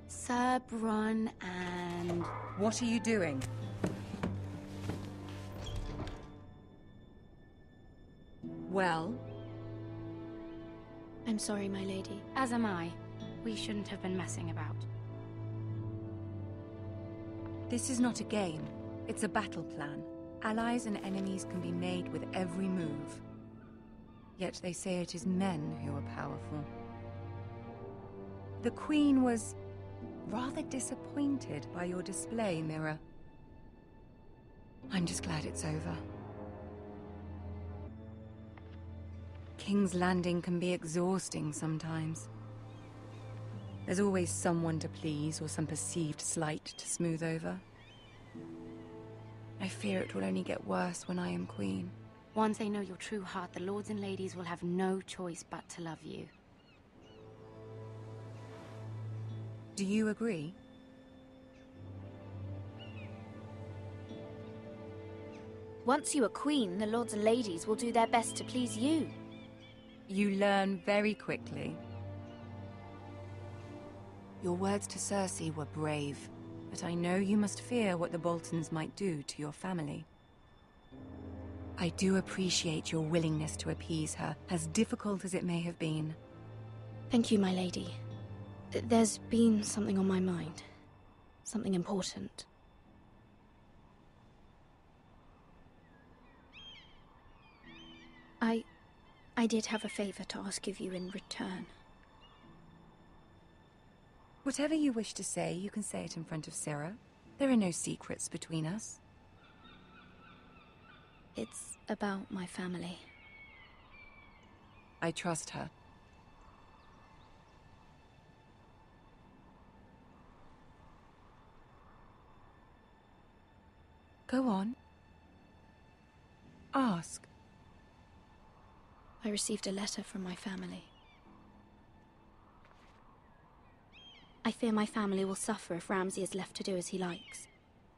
Sir Bronn and... What are you doing? Well? I'm sorry, my lady. As am I. We shouldn't have been messing about. This is not a game. It's a battle plan. Allies and enemies can be made with every move. Yet they say it is men who are powerful. The Queen was rather disappointed by your display, Mira. I'm just glad it's over. King's Landing can be exhausting sometimes. There's always someone to please or some perceived slight to smooth over. I fear it will only get worse when I am queen. Once they know your true heart, the lords and ladies will have no choice but to love you. Do you agree? Once you are queen, the lords and ladies will do their best to please you. You learn very quickly. Your words to Cersei were brave, but I know you must fear what the Boltons might do to your family. I do appreciate your willingness to appease her, as difficult as it may have been. Thank you, my lady. There's been something on my mind. Something important. I did have a favor to ask of you in return. Whatever you wish to say, you can say it in front of Sarah. There are no secrets between us. It's about my family. I trust her. Go on. Ask. I received a letter from my family. I fear my family will suffer if Ramsay is left to do as he likes.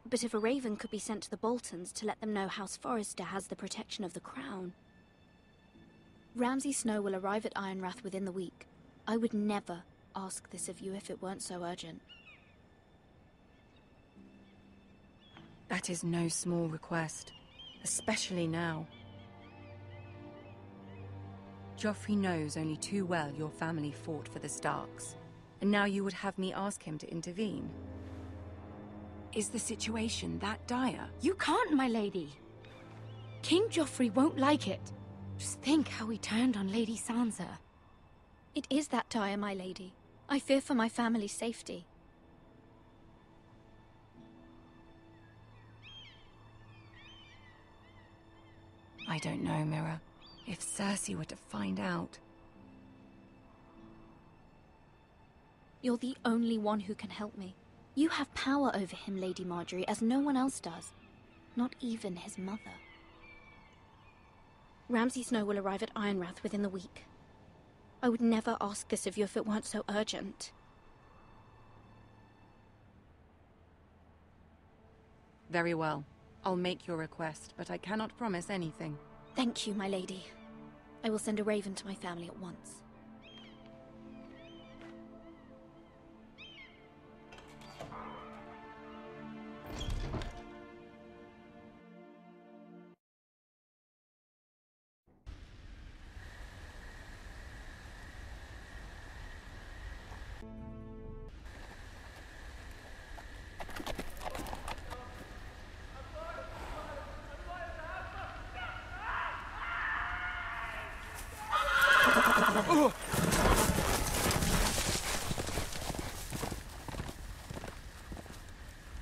But if a raven could be sent to the Boltons to let them know House Forrester has the protection of the crown. Ramsay Snow will arrive at Ironrath within the week. I would never ask this of you if it weren't so urgent. That is no small request, especially now. Joffrey knows only too well your family fought for the Starks, and now you would have me ask him to intervene. Is the situation that dire? You can't, my lady. King Joffrey won't like it. Just think how he turned on Lady Sansa. It is that dire, my lady. I fear for my family's safety. I don't know, Mira. If Cersei were to find out... You're the only one who can help me. You have power over him, Lady Marjorie, as no one else does. Not even his mother. Ramsay Snow will arrive at Ironrath within the week. I would never ask this of you if it weren't so urgent. Very well. I'll make your request, but I cannot promise anything. Thank you, my lady. I will send a raven to my family at once.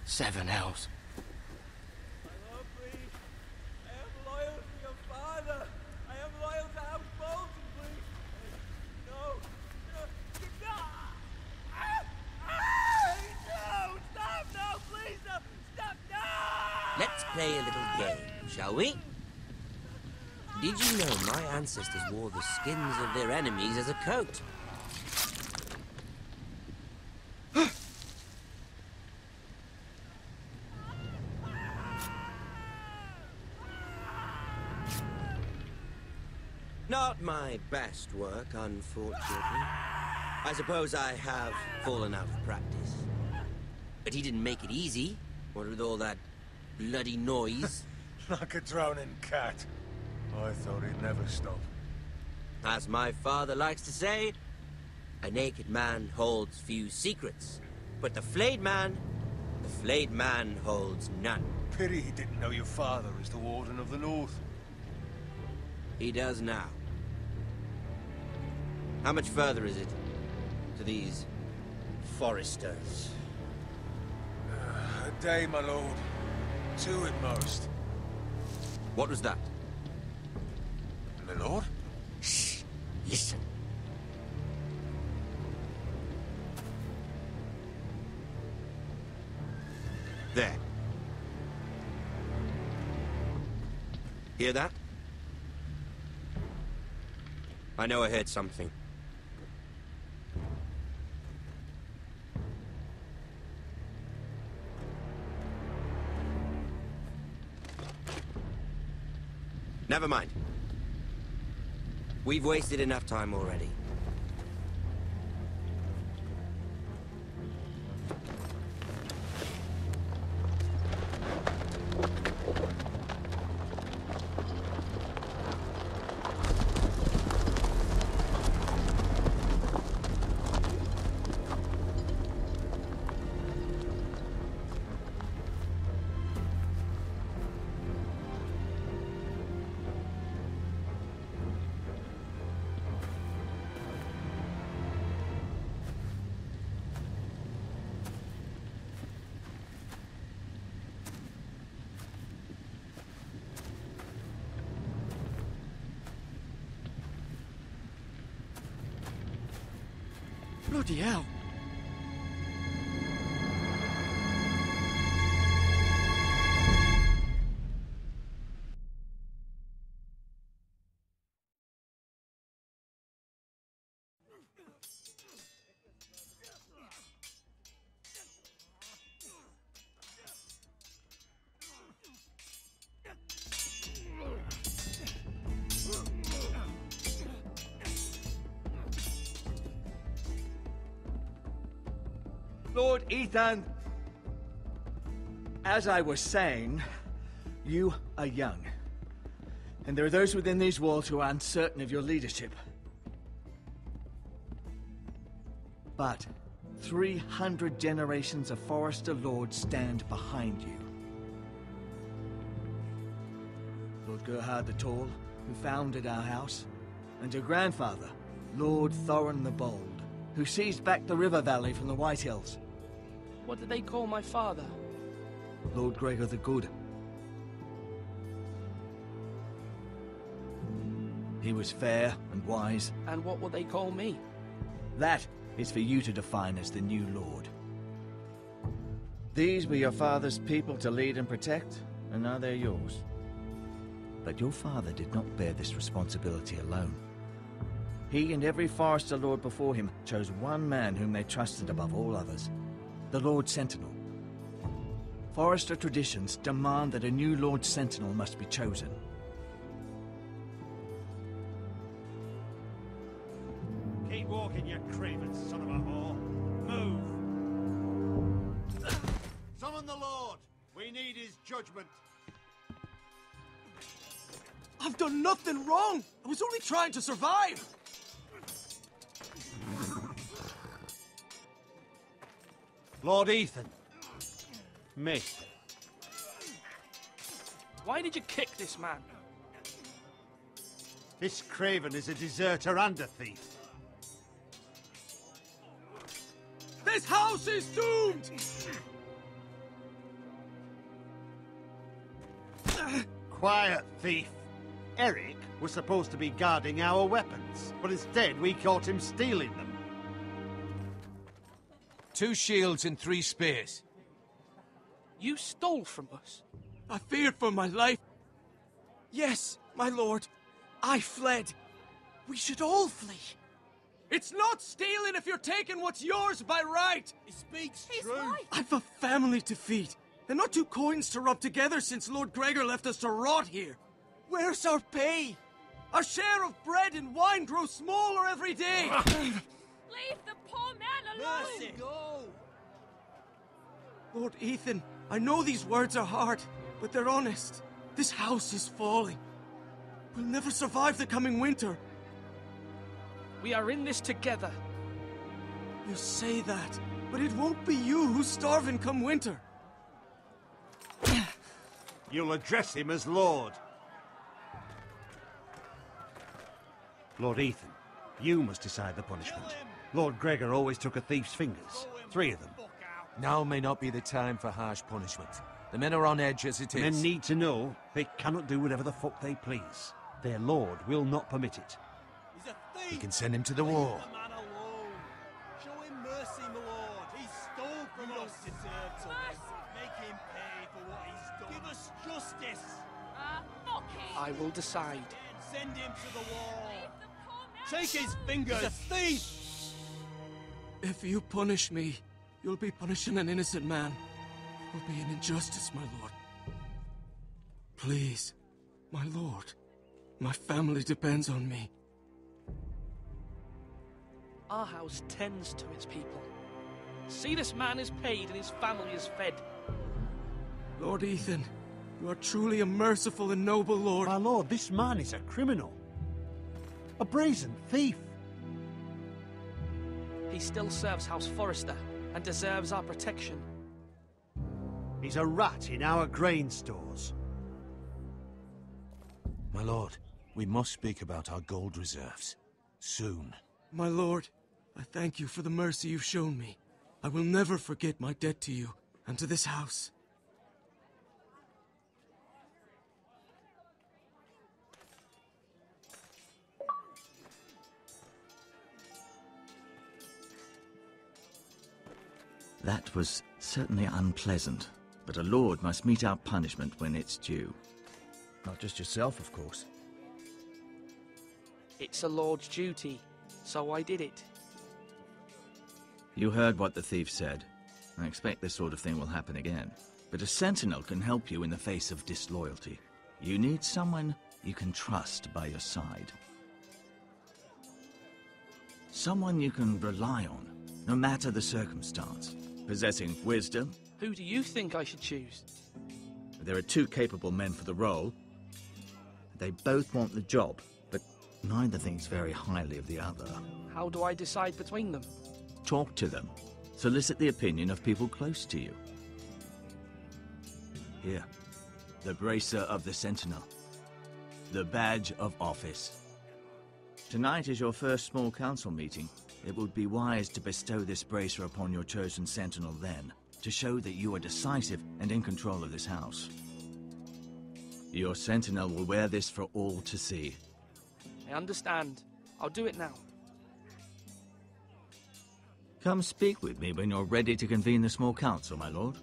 Seven hells. Let's play a little game, shall we? Did you know my ancestors wore the skins of their enemies as a coat? Not my best work, unfortunately. I suppose I have fallen out of practice. But he didn't make it easy, what with all that bloody noise. Like a drowning cat. I thought he'd never stop. As my father likes to say, a naked man holds few secrets, but the flayed man holds none. Pity he didn't know your father is the Warden of the North. He does now. How much further is it to these foresters? A day, my lord. 2 at most. What was that? My lord? Shh! Listen. There. Hear that? I know I heard something. Never mind. We've wasted enough time already. Bloody hell. Lord Ethan, as I was saying, you are young. And there are those within these walls who are uncertain of your leadership. But 300 generations of Forester Lords stand behind you. Lord Gerhard the Tall, who founded our house, and your grandfather, Lord Thorin the Bold, who seized back the river valley from the White Hills. What did they call my father? Lord Gregor the Good. He was fair and wise. And what will they call me? That is for you to define as the new lord. These were your father's people to lead and protect, and now they're yours. But your father did not bear this responsibility alone. He and every Forester Lord before him chose one man whom they trusted above all others, the Lord Sentinel. Forester traditions demand that a new Lord Sentinel must be chosen. Keep walking, you craven son of a whore. Move! Summon the Lord! We need his judgment. I've done nothing wrong! I was only trying to survive! Lord Ethan. Miss. Why did you kick this man? This craven is a deserter and a thief. This house is doomed! Quiet, thief. Eric was supposed to be guarding our weapons, but instead we caught him stealing them. 2 shields and 3 spears. You stole from us? I feared for my life. Yes, my lord. I fled. We should all flee. It's not stealing if you're taking what's yours by right. He speaks He's true. right. I've a family to feed, and not 2 coins to rub together since Lord Gregor left us to rot here. Where's our pay? Our share of bread and wine grows smaller every day. Leave the poor man alone! Mercy. Go. Lord Ethan, I know these words are hard, but they're honest. This house is falling. We'll never survive the coming winter. We are in this together. You say that, but it won't be you who's starving come winter. You'll address him as Lord. Lord Ethan, you must decide the punishment. Lord Gregor always took a thief's fingers. 3 of them. Now may not be the time for harsh punishment. The men are on edge as it is. Men need to know they cannot do whatever the fuck they please. Their lord will not permit it. He's a thief! We can send him to the war. Leave the man alone. Show him mercy, my lord. He stole from us. Don't deserve to live. Make him pay for what he's done. Give us justice. Fuck him! I will decide. Send him to the wall. Take his fingers. He's a thief! If you punish me, you'll be punishing an innocent man. It will be an injustice, my lord. Please, my lord. My family depends on me. Our house tends to its people. See, this man is paid and his family is fed. Lord Ethan, you are truly a merciful and noble lord. My lord, this man is a criminal. A brazen thief. He still serves House Forrester and deserves our protection. He's a rat in our grain stores. My lord, we must speak about our gold reserves. Soon. My lord, I thank you for the mercy you've shown me. I will never forget my debt to you and to this house. That was certainly unpleasant, but a lord must mete out punishment when it's due. Not just yourself, of course. It's a lord's duty, so I did it. You heard what the thief said. I expect this sort of thing will happen again. But a sentinel can help you in the face of disloyalty. You need someone you can trust by your side. Someone you can rely on, no matter the circumstance. Possessing wisdom. Who do you think I should choose? There are 2 capable men for the role. They both want the job, but neither thinks very highly of the other. How do I decide between them? Talk to them. Solicit the opinion of people close to you. Here. The bracer of the Sentinel. The badge of office. Tonight is your first small council meeting. It would be wise to bestow this bracer upon your chosen sentinel then, to show that you are decisive and in control of this house. Your sentinel will wear this for all to see. I understand. I'll do it now. Come speak with me when you're ready to convene the small council, my lord.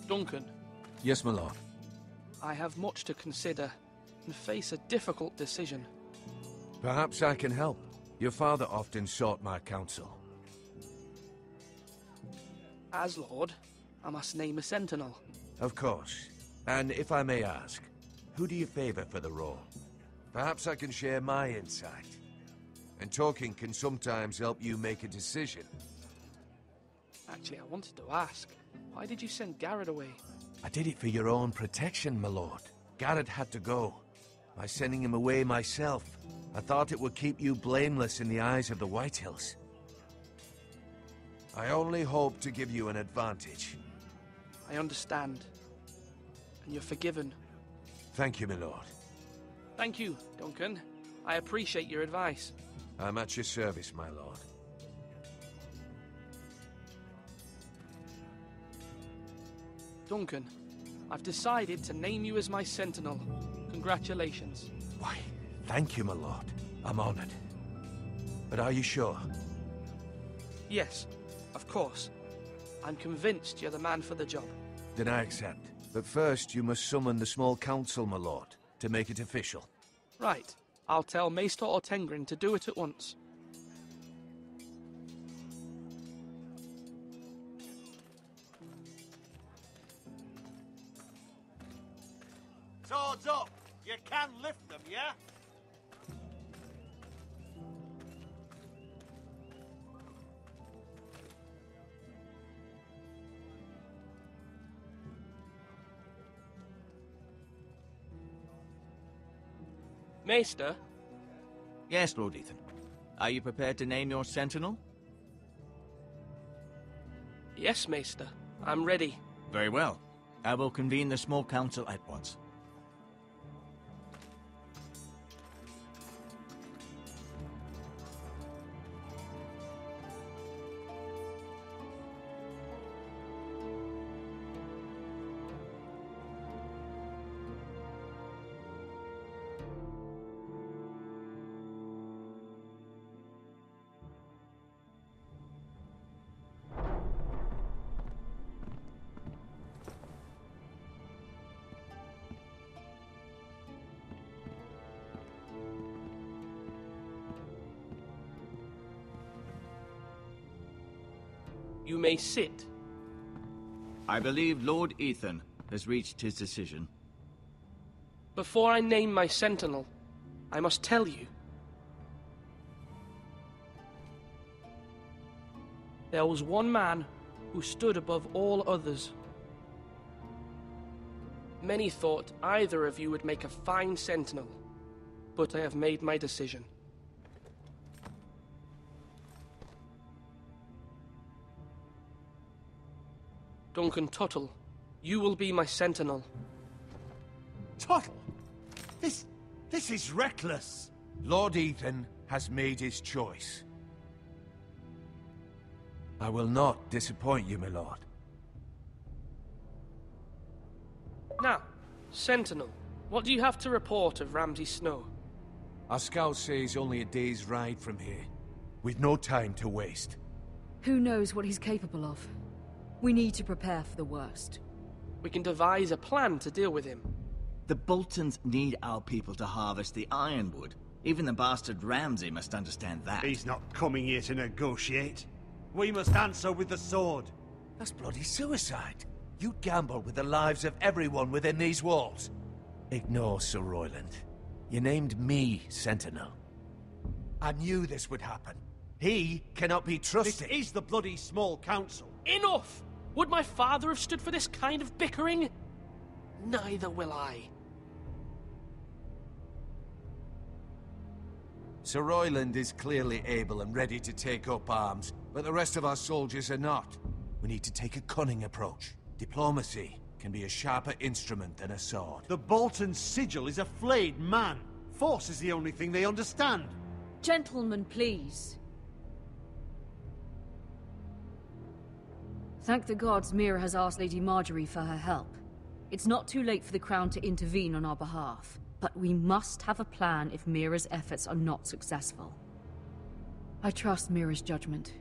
Duncan, Yes, my lord. I have much to consider and face a difficult decision. Perhaps I can help. Your father often sought my counsel. As Lord, I must name a sentinel. Of course. And if I may ask, who do you favor for the role? Perhaps I can share my insight. And talking can sometimes help you make a decision. Actually, I wanted to ask, why did you send Garrett away? I did it for your own protection, my lord. Garrett had to go. By sending him away myself, I thought it would keep you blameless in the eyes of the Whitehills. I only hope to give you an advantage. I understand. And you're forgiven. Thank you, my lord. Thank you, Duncan. I appreciate your advice. I'm at your service, my lord. Duncan, I've decided to name you as my sentinel. Congratulations. Why, thank you, my lord. I'm honored. But are you sure? Yes, of course. I'm convinced you're the man for the job. Then I accept. But first, you must summon the small council, my lord, to make it official. Right. I'll tell Maester Ortengrin to do it at once. Swords up! You can lift them, yeah? Maester? Yes, Lord Ethan. Are you prepared to name your sentinel? Yes, Maester. I'm ready. Very well. I will convene the small council at once. You may sit. I believe Lord Ethan has reached his decision. Before I name my sentinel, I must tell you. There was one man who stood above all others. Many thought either of you would make a fine sentinel, but I have made my decision. Duncan Tuttle, you will be my sentinel. Tuttle? This is reckless. Lord Ethan has made his choice. I will not disappoint you, my lord. Now, Sentinel, what do you have to report of Ramsay Snow? Our scouts say he's only a day's ride from here. We've no time to waste. Who knows what he's capable of? We need to prepare for the worst. We can devise a plan to deal with him. The Boltons need our people to harvest the ironwood. Even the bastard Ramsay must understand that. He's not coming here to negotiate. We must answer with the sword. That's bloody suicide. You'd gamble with the lives of everyone within these walls. Ignore Sir Royland. You named me Sentinel. I knew this would happen. He cannot be trusted. This is the bloody small council. Enough! Would my father have stood for this kind of bickering? Neither will I. Sir Royland is clearly able and ready to take up arms, but the rest of our soldiers are not. We need to take a cunning approach. Diplomacy can be a sharper instrument than a sword. The Bolton sigil is a flayed man. Force is the only thing they understand. Gentlemen, please. Thank the gods Mira has asked Lady Marjorie for her help. It's not too late for the Crown to intervene on our behalf, but we must have a plan if Mira's efforts are not successful. I trust Mira's judgment.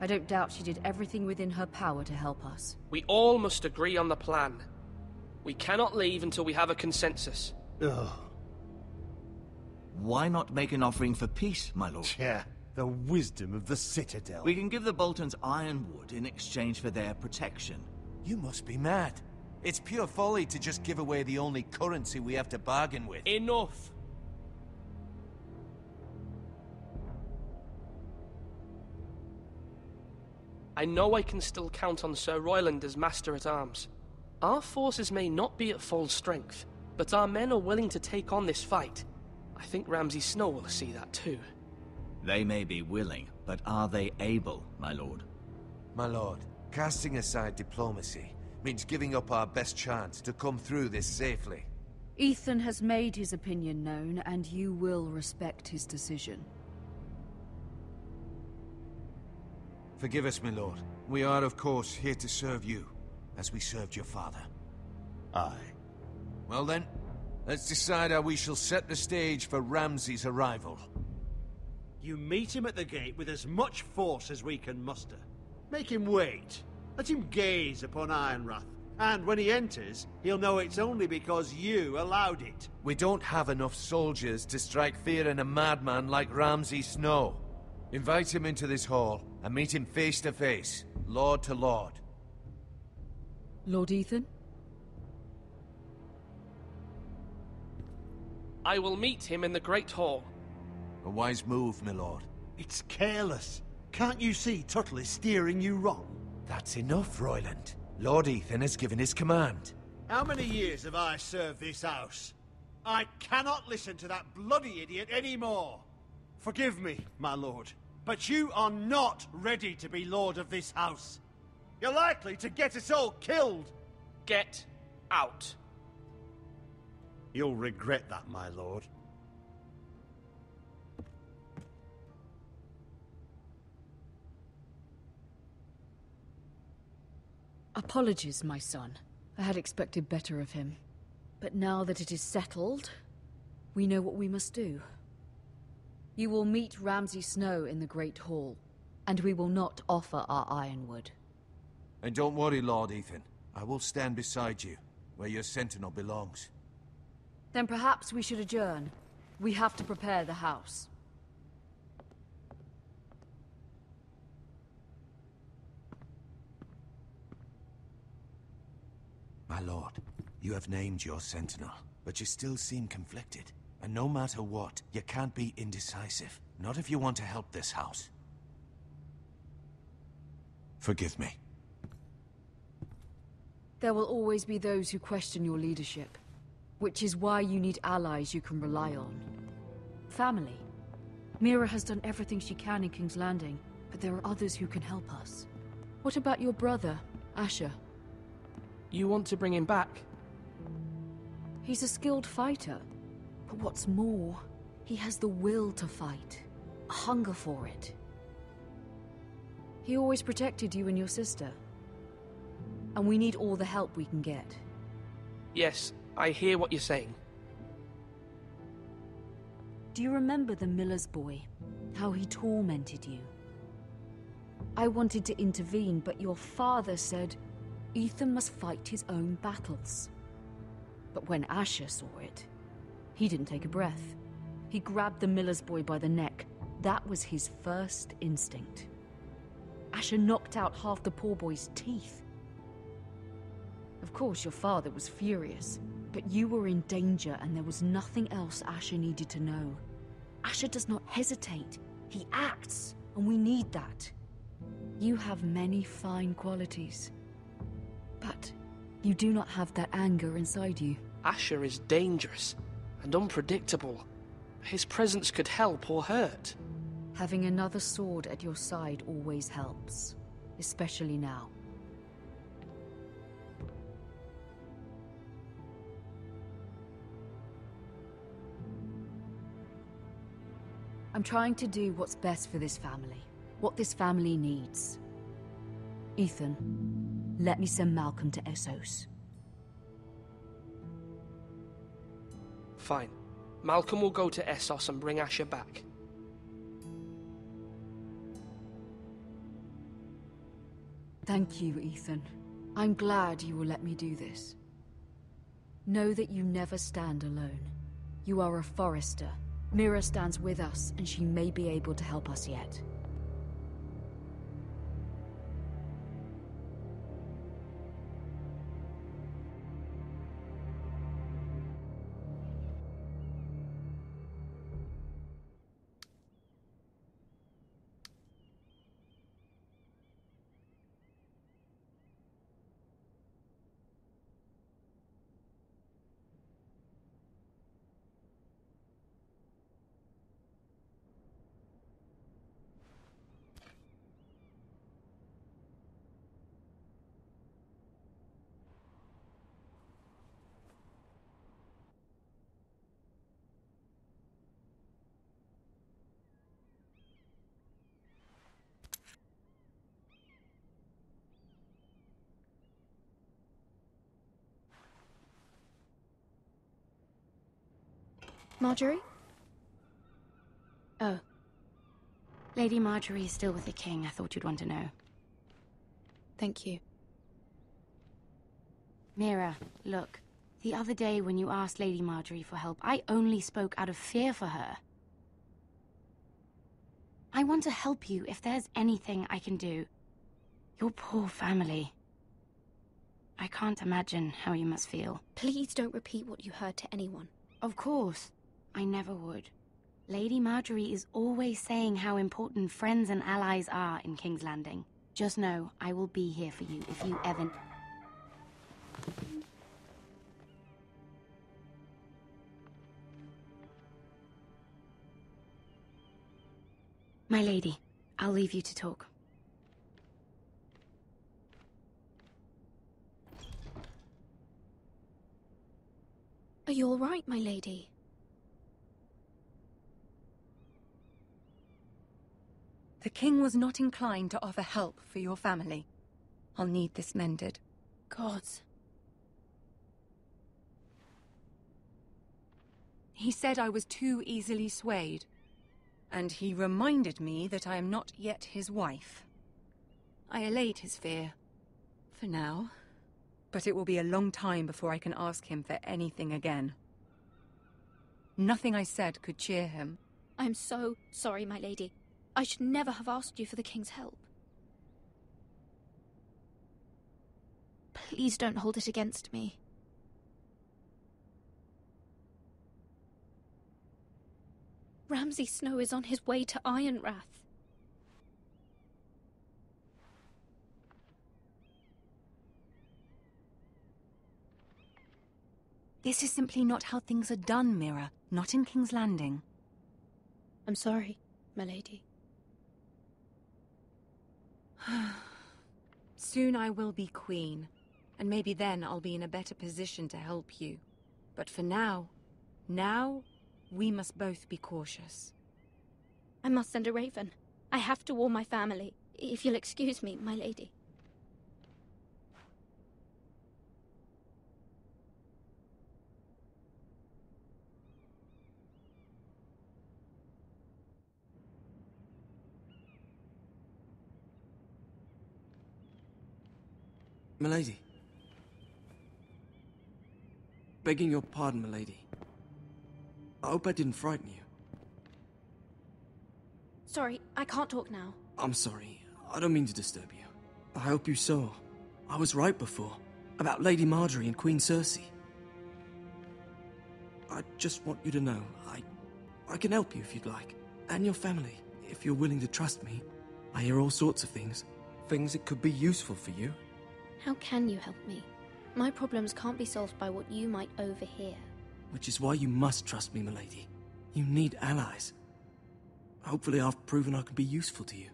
I don't doubt she did everything within her power to help us. We all must agree on the plan. We cannot leave until we have a consensus. Ugh. Why not make an offering for peace, my lord? Yeah, the wisdom of the Citadel. We can give the Boltons ironwood in exchange for their protection. You must be mad. It's pure folly to just give away the only currency we have to bargain with. Enough! I know I can still count on Sir Royland as Master-at-Arms. Our forces may not be at full strength, but our men are willing to take on this fight. I think Ramsay Snow will see that too. They may be willing, but are they able, my lord? My lord, casting aside diplomacy means giving up our best chance to come through this safely. Ethan has made his opinion known, and you will respect his decision. Forgive us, my lord. We are, of course, here to serve you, as we served your father. Aye. Well then, let's decide how we shall set the stage for Ramsay's arrival. You meet him at the gate with as much force as we can muster. Make him wait. Let him gaze upon Ironrath. And when he enters, he'll know it's only because you allowed it. We don't have enough soldiers to strike fear in a madman like Ramsay Snow. Invite him into this hall and meet him face to face, lord to lord. Lord Ethan? I will meet him in the Great Hall. A wise move, my lord. It's careless. Can't you see Tuttle is steering you wrong? That's enough, Royland. Lord Ethan has given his command. How many years have I served this house? I cannot listen to that bloody idiot anymore. Forgive me, my lord, but you are not ready to be lord of this house. You're likely to get us all killed. Get out. You'll regret that, my lord. Apologies, my son. I had expected better of him. But now that it is settled, we know what we must do. You will meet Ramsay Snow in the Great Hall, and we will not offer our ironwood. And don't worry, Lord Ethan. I will stand beside you, where your sentinel belongs. Then perhaps we should adjourn. We have to prepare the house. My lord, you have named your sentinel, but you still seem conflicted. And no matter what, you can't be indecisive. Not if you want to help this house. Forgive me. There will always be those who question your leadership, which is why you need allies you can rely on. Family. Mira has done everything she can in King's Landing, but there are others who can help us. What about your brother, Asher? You want to bring him back? He's a skilled fighter, but what's more, he has the will to fight, a hunger for it. He always protected you and your sister, and we need all the help we can get. Yes, I hear what you're saying. Do you remember the miller's boy? How he tormented you? I wanted to intervene, but your father said Ethan must fight his own battles. But when Asher saw it, he didn't take a breath. He grabbed the miller's boy by the neck. That was his first instinct. Asher knocked out half the poor boy's teeth. Of course, your father was furious, but you were in danger and there was nothing else Asher needed to know. Asher does not hesitate. He He acts, and we need that. You have many fine qualities, but you do not have that anger inside you. Asher is dangerous and unpredictable. His presence could help or hurt. Having another sword at your side always helps, especially now. I'm trying to do what's best for this family, what this family needs. Ethan, let me send Malcolm to Essos. Fine. Malcolm will go to Essos and bring Asher back. Thank you, Ethan. I'm glad you will let me do this. Know that you never stand alone. You are a Forrester. Mira stands with us, and she may be able to help us yet. Marjorie? Oh. Lady Marjorie is still with the king. I thought you'd want to know. Thank you. Mira, look. The other day when you asked Lady Marjorie for help, I only spoke out of fear for her. I want to help you if there's anything I can do. Your poor family. I can't imagine how you must feel. Please don't repeat what you heard to anyone. Of course. I never would. Lady Marjorie is always saying how important friends and allies are in King's Landing. Just know, I will be here for you if you ever... My lady, I'll leave you to talk. Are you all right, my lady? The king was not inclined to offer help for your family. I'll need this mended. Gods. He said I was too easily swayed. And he reminded me that I am not yet his wife. I allayed his fear. For now. But it will be a long time before I can ask him for anything again. Nothing I said could cheer him. I'm so sorry, my lady. I should never have asked you for the king's help. Please don't hold it against me. Ramsay Snow is on his way to Ironrath. This is simply not how things are done, Mira. Not in King's Landing. I'm sorry, my lady. Soon I will be queen, and maybe then I'll be in a better position to help you. But for now, we must both be cautious. I must send a raven. I have to warn my family. If you'll excuse me, my lady. Milady. Begging your pardon, milady. I hope I didn't frighten you. Sorry, I can't talk now. I'm sorry. I don't mean to disturb you. I hope you saw. I was right before. About Lady Marjorie and Queen Cersei. I just want you to know, I can help you if you'd like. And your family, If you're willing to trust me, I hear all sorts of things. Things that could be useful for you. How can you help me? My problems can't be solved by what you might overhear. Which is why you must trust me, milady. You need allies. Hopefully I've proven I can be useful to you.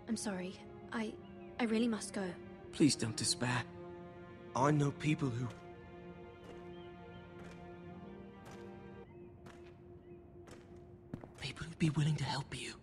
I'm sorry. I really must go. Please don't despair. I know people who... People who'd be willing to help you.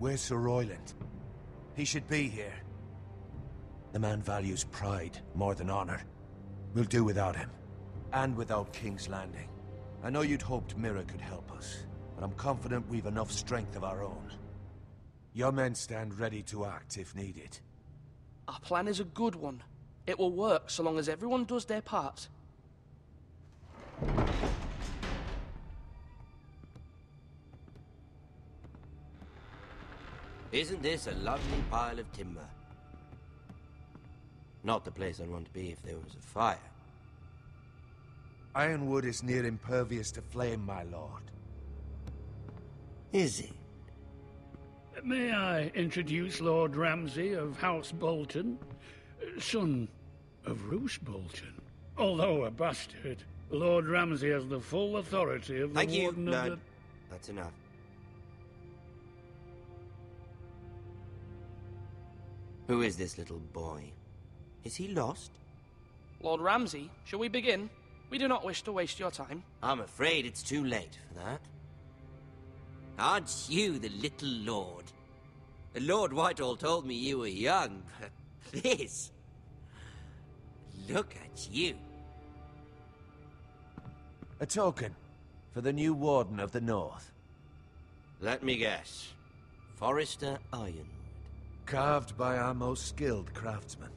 Where's Sir Royland? He should be here. The man values pride more than honor. We'll do without him. And without King's Landing. I know you'd hoped Mira could help us, but I'm confident we've enough strength of our own. Your men stand ready to act if needed. Our plan is a good one. It will work so long as everyone does their part. Isn't this a lovely pile of timber? Not the place I'd want to be if there was a fire. Ironwood is near impervious to flame, my lord. Is it? May I introduce Lord Ramsay of House Bolton, son of Roose Bolton. Although a bastard, Lord Ramsay has the full authority of the Thank you, Warden of no, the... That's enough. Who is this little boy? Is he lost? Lord Ramsay, shall we begin? We do not wish to waste your time. I'm afraid it's too late for that. Aren't you the little lord? Lord Whitehall told me you were young, but this... Look at you. A token for the new Warden of the North. Let me guess. Forrester Ironwood. Carved by our most skilled craftsmen.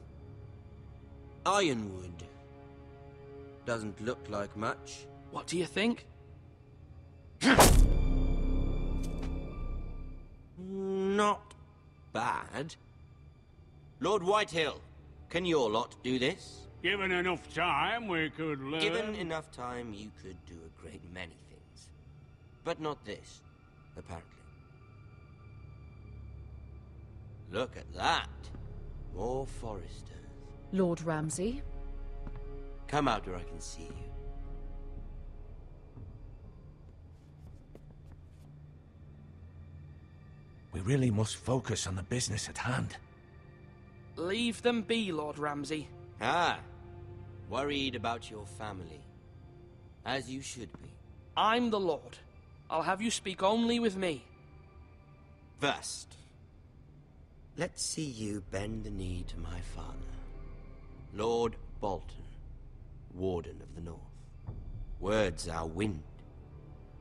Ironwood. Doesn't look like much. What do you think? Not bad. Lord Whitehill, can your lot do this? Given enough time, we could learn... Given enough time, you could do a great many things. But not this, apparently. Look at that. More Foresters. Lord Ramsay? Come out where I can see you. We really must focus on the business at hand. Leave them be, Lord Ramsay. Ah, worried about your family. As you should be. I'm the Lord. I'll have you speak only with me. First, let's see you bend the knee to my father, Lord Bolton, Warden of the North. Words are wind.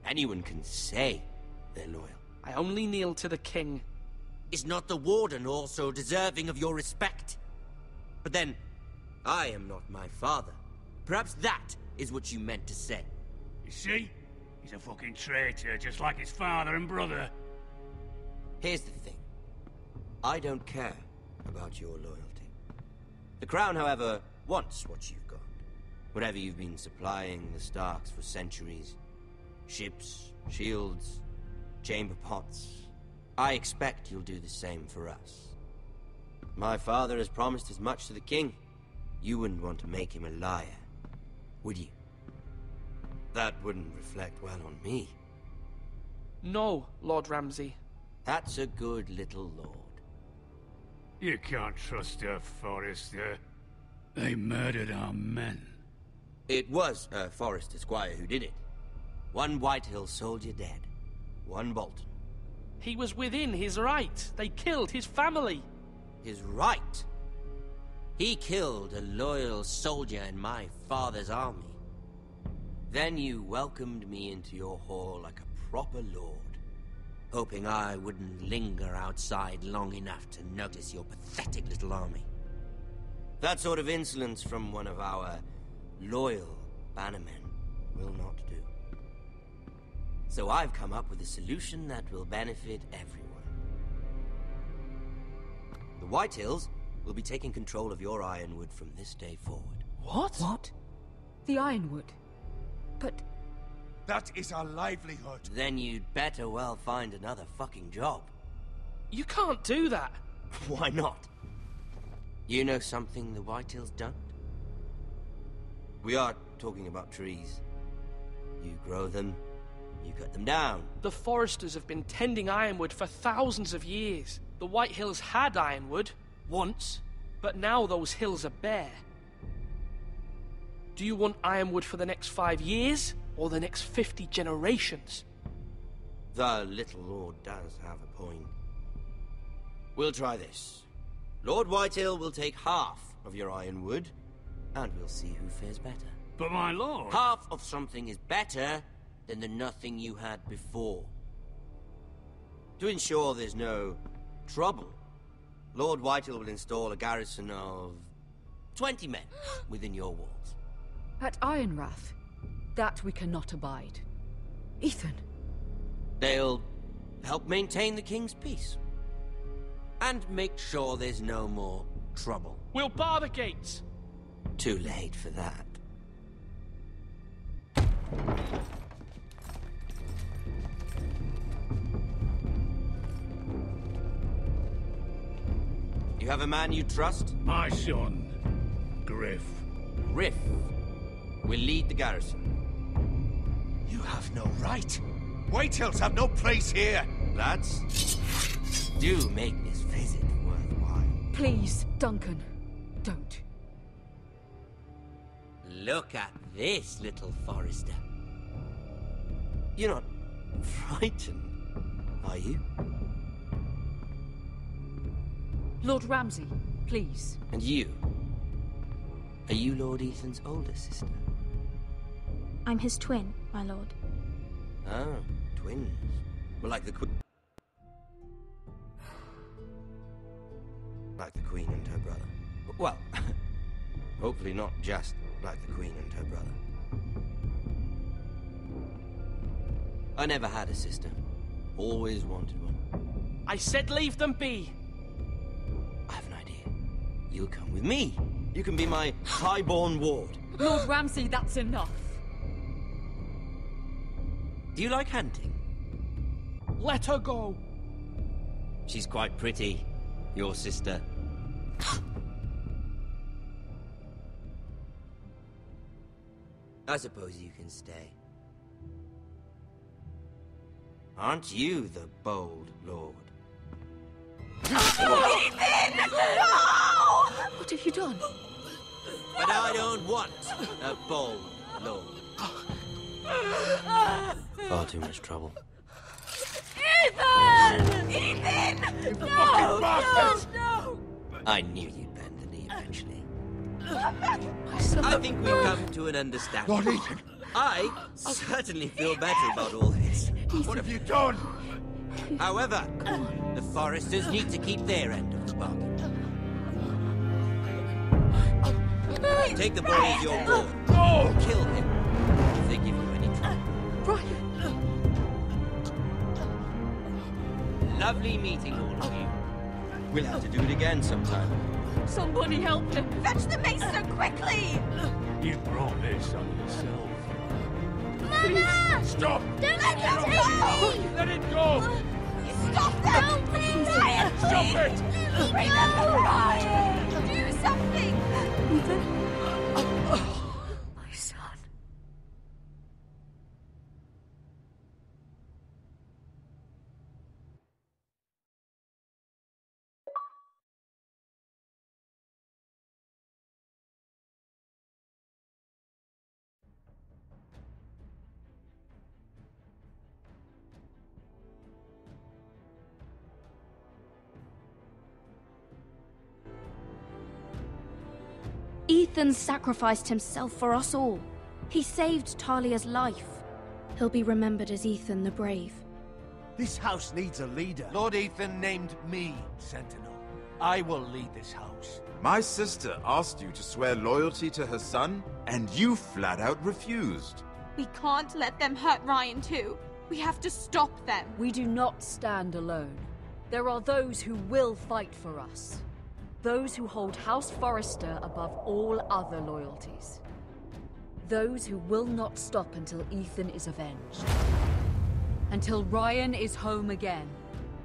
Anyone can say they're loyal. I only kneel to the king. Is not the Warden also deserving of your respect? But then, I am not my father. Perhaps that is what you meant to say. You see? He's a fucking traitor, just like his father and brother. Here's the thing. I don't care about your loyalty. The Crown, however, wants what you've got. Whatever you've been supplying the Starks for centuries. Ships, shields, chamber pots. I expect you'll do the same for us. My father has promised as much to the king. You wouldn't want to make him a liar, would you? That wouldn't reflect well on me. No, Lord Ramsay. That's a good little lord. You can't trust her, Forrester. They murdered our men. It was a Forrester squire who did it. One Whitehill soldier dead. one Bolton. He was within his right. They killed his family. His right? He killed a loyal soldier in my father's army. Then you welcomed me into your hall like a proper lord, hoping I wouldn't linger outside long enough to notice your pathetic little army. That sort of insolence from one of our loyal bannermen will not do. So I've come up with a solution that will benefit everyone. The Whitehills will be taking control of your Ironwood from this day forward. What? What? The Ironwood? But... That is our livelihood. Then you'd better well find another fucking job. You can't do that. Why not? You know something the Whitehills don't? We are talking about trees. You grow them, you cut them down. The Foresters have been tending Ironwood for thousands of years. The Whitehills had Ironwood, once, but now those hills are bare. Do you want Ironwood for the next 5 years, or the next 50 generations? The little lord does have a point. We'll try this. Lord Whitehill will take half of your Ironwood, and we'll see who fares better. But my lord... Half of something is better than the nothing you had before. To ensure there's no trouble, Lord Whitehill will install a garrison of 20 men within your walls. At Ironrath? That we cannot abide. Ethan! They'll help maintain the king's peace. And make sure there's no more trouble. We'll bar the gates! Too late for that. You have a man you trust? My son, Griff. Griff will lead the garrison. You have no right. Whitehills have no place here. Lads, do make this visit worthwhile. Please, Duncan, don't. Look at this, little Forester. You're not frightened, are you? Lord Ramsay, please. And you? Are you Lord Ethan's older sister? I'm his twin, my lord. Oh, twins. Well, like the Queen. Like the Queen and her brother. Well, hopefully not just like the Queen and her brother. I never had a sister. Always wanted one. I said leave them be. I have an idea. You'll come with me. You can be my highborn ward. Lord Ramsay, that's enough. Do you like hunting? Let her go. She's quite pretty, your sister. I suppose you can stay. Aren't you the bold lord? Ethan! No! What have you done? But I don't want a bold lord. Far too much trouble. Ethan! Ethan! You No! fucking bastards! No! I knew you'd bend the knee eventually. My son. I think we've come to an understanding. Lord Ethan! I certainly feel better about all this. What have you done? However, the Foresters need to keep their end of the bargain. Take the boy as your ward. No! Kill him if they give you any trouble. Brian! Lovely meeting all of you. We'll have to do it again sometime. Somebody help him! Fetch the mace so quickly! You brought this on yourself. Mama! Stop! Don't let him take me! Let it go! Stop that! Please! Ryan, Stop it! Remember Ryan! Do something! My son. Ethan sacrificed himself for us all. He saved Talia's life. He'll be remembered as Ethan the Brave. This house needs a leader. Lord Ethan named me Sentinel. I will lead this house. My sister asked you to swear loyalty to her son, and you flat out refused. We can't let them hurt Ryan too. We have to stop them. We do not stand alone. There are those who will fight for us. Those who hold House Forrester above all other loyalties. Those who will not stop until Ethan is avenged. Until Ryan is home again,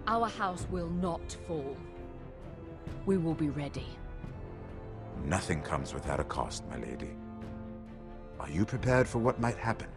our house will not fall. We will be ready. Nothing comes without a cost, my lady. Are you prepared for what might happen?